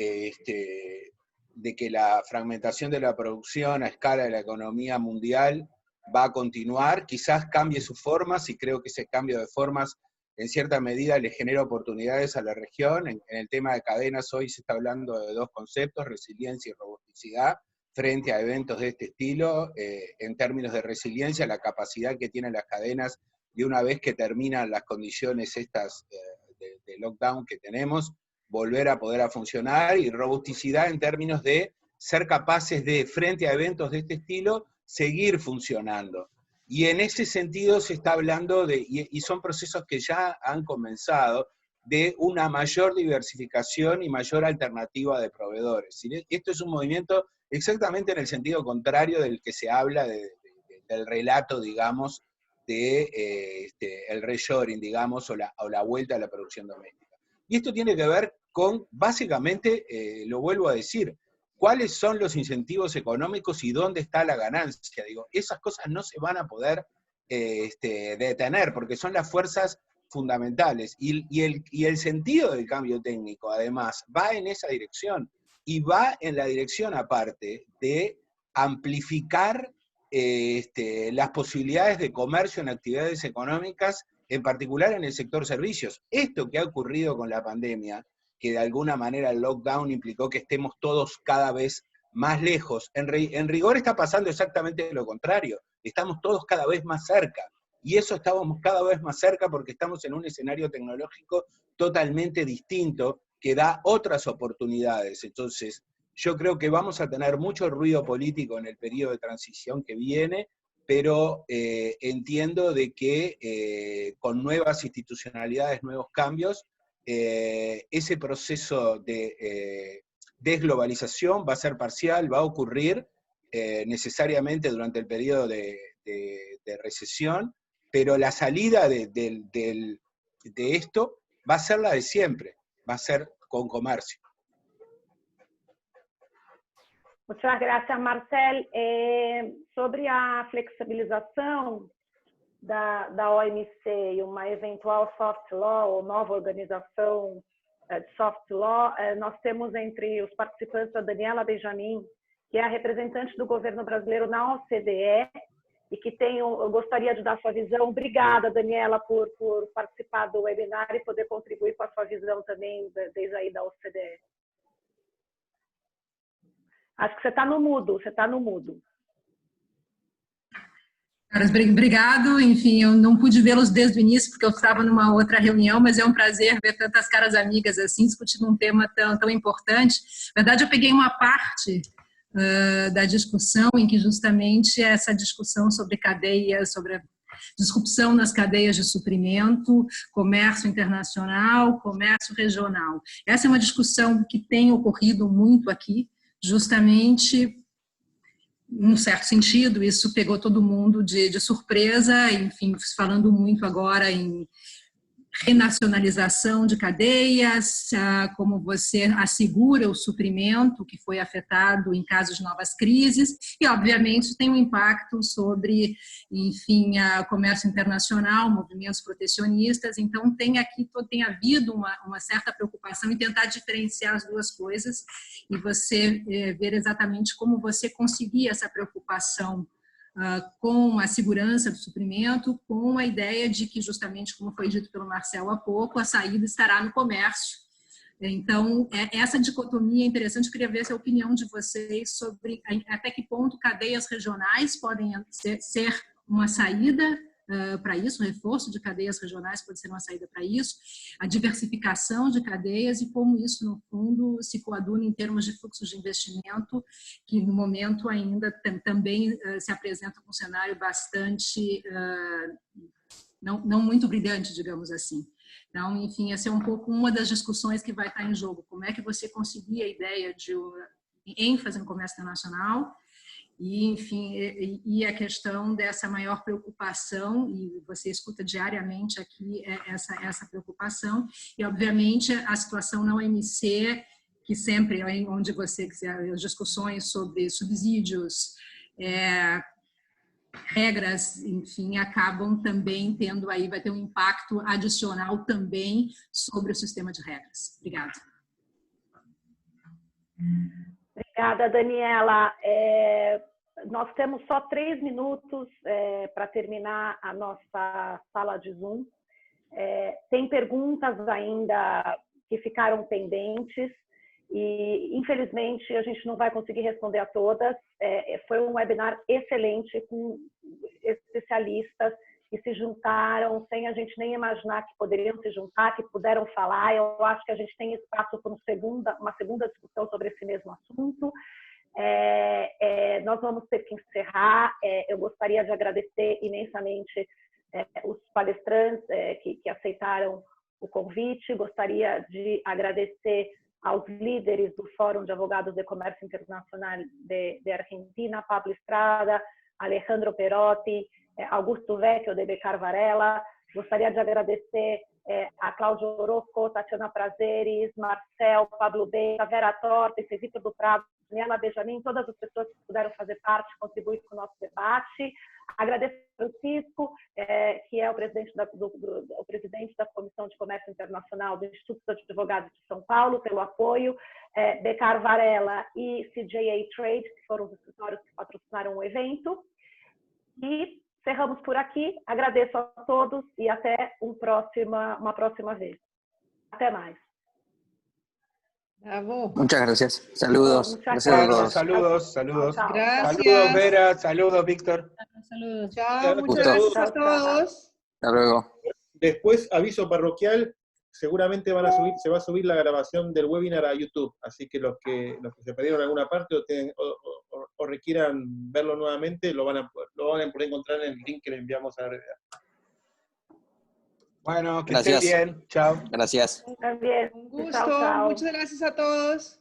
[SPEAKER 8] que la fragmentación de la producción a escala de la economía mundial va a continuar, quizás cambie sus formas, y creo que ese cambio de formas en cierta medida le genera oportunidades a la región. En el tema de cadenas hoy se está hablando de 2 conceptos, resiliencia y robusticidad, frente a eventos de este estilo. En términos de resiliencia, la capacidad que tienen las cadenas de una vez que terminan las condiciones estas de lockdown que tenemos, volver a poder funcionar, y robusticidad en términos de ser capaces de, frente a eventos de este estilo, seguir funcionando. Y en ese sentido se está hablando y son procesos que ya han comenzado, de una mayor diversificación y mayor alternativa de proveedores. Esto es un movimiento exactamente en el sentido contrario del que se habla del relato, digamos, de el reshoring, digamos, o la vuelta a la producción doméstica. Y esto tiene que ver con, básicamente, lo vuelvo a decir, cuáles son los incentivos económicos y dónde está la ganancia. Digo, esas cosas no se van a poder detener, porque son las fuerzas fundamentales. Y el sentido del cambio técnico, además, va en esa dirección, y va en la dirección, aparte, de amplificar las posibilidades de comercio en actividades económicas, en particular en el sector servicios. Esto que ha ocurrido con la pandemia, que de alguna manera el lockdown implicó que estemos todos cada vez más lejos, en rigor está pasando exactamente lo contrario, estamos todos cada vez más cerca, y eso estábamos cada vez más cerca porque estamos en un escenario tecnológico totalmente distinto, que da otras oportunidades. Entonces, yo creo que vamos a tener mucho ruido político en el periodo de transición que viene, pero entiendo de que con nuevas institucionalidades, nuevos cambios, ese proceso de desglobalización va a ser parcial, va a ocurrir necesariamente durante el periodo de recesión, pero la salida de esto va a ser la de siempre, va a ser con comercio.
[SPEAKER 1] Muchas gracias, Marcel. Sobre a flexibilização da OMC e uma eventual soft law ou nova organização de soft law, nós temos entre os participantes a Daniela Benjamin, que é a representante do governo brasileiro na OCDE, e que eu gostaria de dar sua visão. Obrigada, Daniela, por participar do webinar e poder contribuir com a sua visão também, desde aí da OCDE. Acho que você está no mudo,
[SPEAKER 12] Caras, obrigado. Enfim, eu não pude vê-los desde o início, porque eu estava numa outra reunião, mas é um prazer ver tantas caras amigas assim, discutindo um tema tão importante. Na verdade, eu peguei uma parte da discussão em que justamente essa discussão sobre cadeias, sobre a disrupção nas cadeias de suprimento, comércio internacional, comércio regional. Essa é uma discussão que tem ocorrido muito aqui, justamente, num certo sentido, isso pegou todo mundo de surpresa, enfim, falando muito agora em renacionalização de cadeias, como você assegura o suprimento que foi afetado em casos de novas crises, e obviamente tem um impacto sobre, enfim, o comércio internacional, movimentos protecionistas. Então tem havido uma certa preocupação em tentar diferenciar as duas coisas e você ver exatamente como você conseguir essa preocupação com a segurança do suprimento, com a ideia de que, justamente como foi dito pelo Marcel há pouco, a saída estará no comércio. Então, essa dicotomia é interessante. Eu queria ver a opinião de vocês sobre até que ponto cadeias regionais podem ser uma saída para isso, o reforço de cadeias regionais pode ser uma saída para isso, a diversificação de cadeias e como isso, no fundo, se coaduna em termos de fluxos de investimento, que no momento ainda também se apresenta com um cenário bastante, não muito brilhante, digamos assim. Então, enfim, essa é um pouco uma das discussões que vai estar em jogo. Como é que você conseguir a ideia de ênfase no comércio internacional, e, enfim, e a questão dessa maior preocupação, e você escuta diariamente aqui essa preocupação, e, obviamente, a situação na OMC, que sempre é onde você quiser, as discussões sobre subsídios, regras, enfim, acabam também tendo aí, vai ter um impacto adicional também sobre o sistema de regras. Obrigada.
[SPEAKER 1] Obrigada, Daniela. Nós temos só 3 minutos para terminar a nossa sala de Zoom. Tem perguntas ainda que ficaram pendentes e, infelizmente, a gente não vai conseguir responder a todas. Foi um webinar excelente, com especialistas que se juntaram sem a gente nem imaginar que poderiam se juntar, que puderam falar. Eu acho que a gente tem espaço para uma segunda discussão sobre esse mesmo assunto. Nós vamos ter que encerrar. Eu gostaria de agradecer imensamente os palestrantes que aceitaram o convite. Gostaria de agradecer aos líderes do Fórum de Advogados de Comércio Internacional de Argentina, Pablo Estrada, Alejandro Perotti, Augusto Vecchio de Becar Varela. Gostaria de agradecer a Cláudio Orozco, Tatiana Prazeres, Marcel, Pablo Beira, Vera Tortes, Vitor do Prado, Daniela Benjamin, todas as pessoas que puderam fazer parte, contribuir com o nosso debate. Agradeço ao Francisco, que é o presidente da Comissão de Comércio Internacional do Instituto dos Advogados de São Paulo, pelo apoio, Becar Varela e CJA Trade, que foram os escritórios que patrocinaram o evento. E cerramos por aqui. Agradeço a todos e até uma próxima vez. Até mais.
[SPEAKER 6] Bravo.
[SPEAKER 3] Muchas gracias. Saludos.
[SPEAKER 1] Muchas
[SPEAKER 3] Gracias a todos.
[SPEAKER 8] Saludos.
[SPEAKER 6] Gracias.
[SPEAKER 8] Saludos, Vera. Saludos, Víctor.
[SPEAKER 4] Saludos.
[SPEAKER 6] Chao, muchas
[SPEAKER 3] Gusto.
[SPEAKER 6] gracias a todos.
[SPEAKER 3] Hasta luego.
[SPEAKER 5] Después, aviso parroquial, seguramente se va a subir la grabación del webinar a YouTube, así que los que se perdieron alguna parte o requieran verlo nuevamente, lo van a poder encontrar en el link que le enviamos a Brevedad.
[SPEAKER 8] Bueno, que estén bien. Chao.
[SPEAKER 3] Gracias.
[SPEAKER 1] También.
[SPEAKER 6] Un gusto.
[SPEAKER 1] Chao.
[SPEAKER 6] Muchas gracias a todos.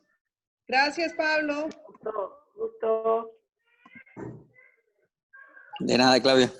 [SPEAKER 6] Gracias, Pablo.
[SPEAKER 1] Gusto.
[SPEAKER 3] De nada, Claudia.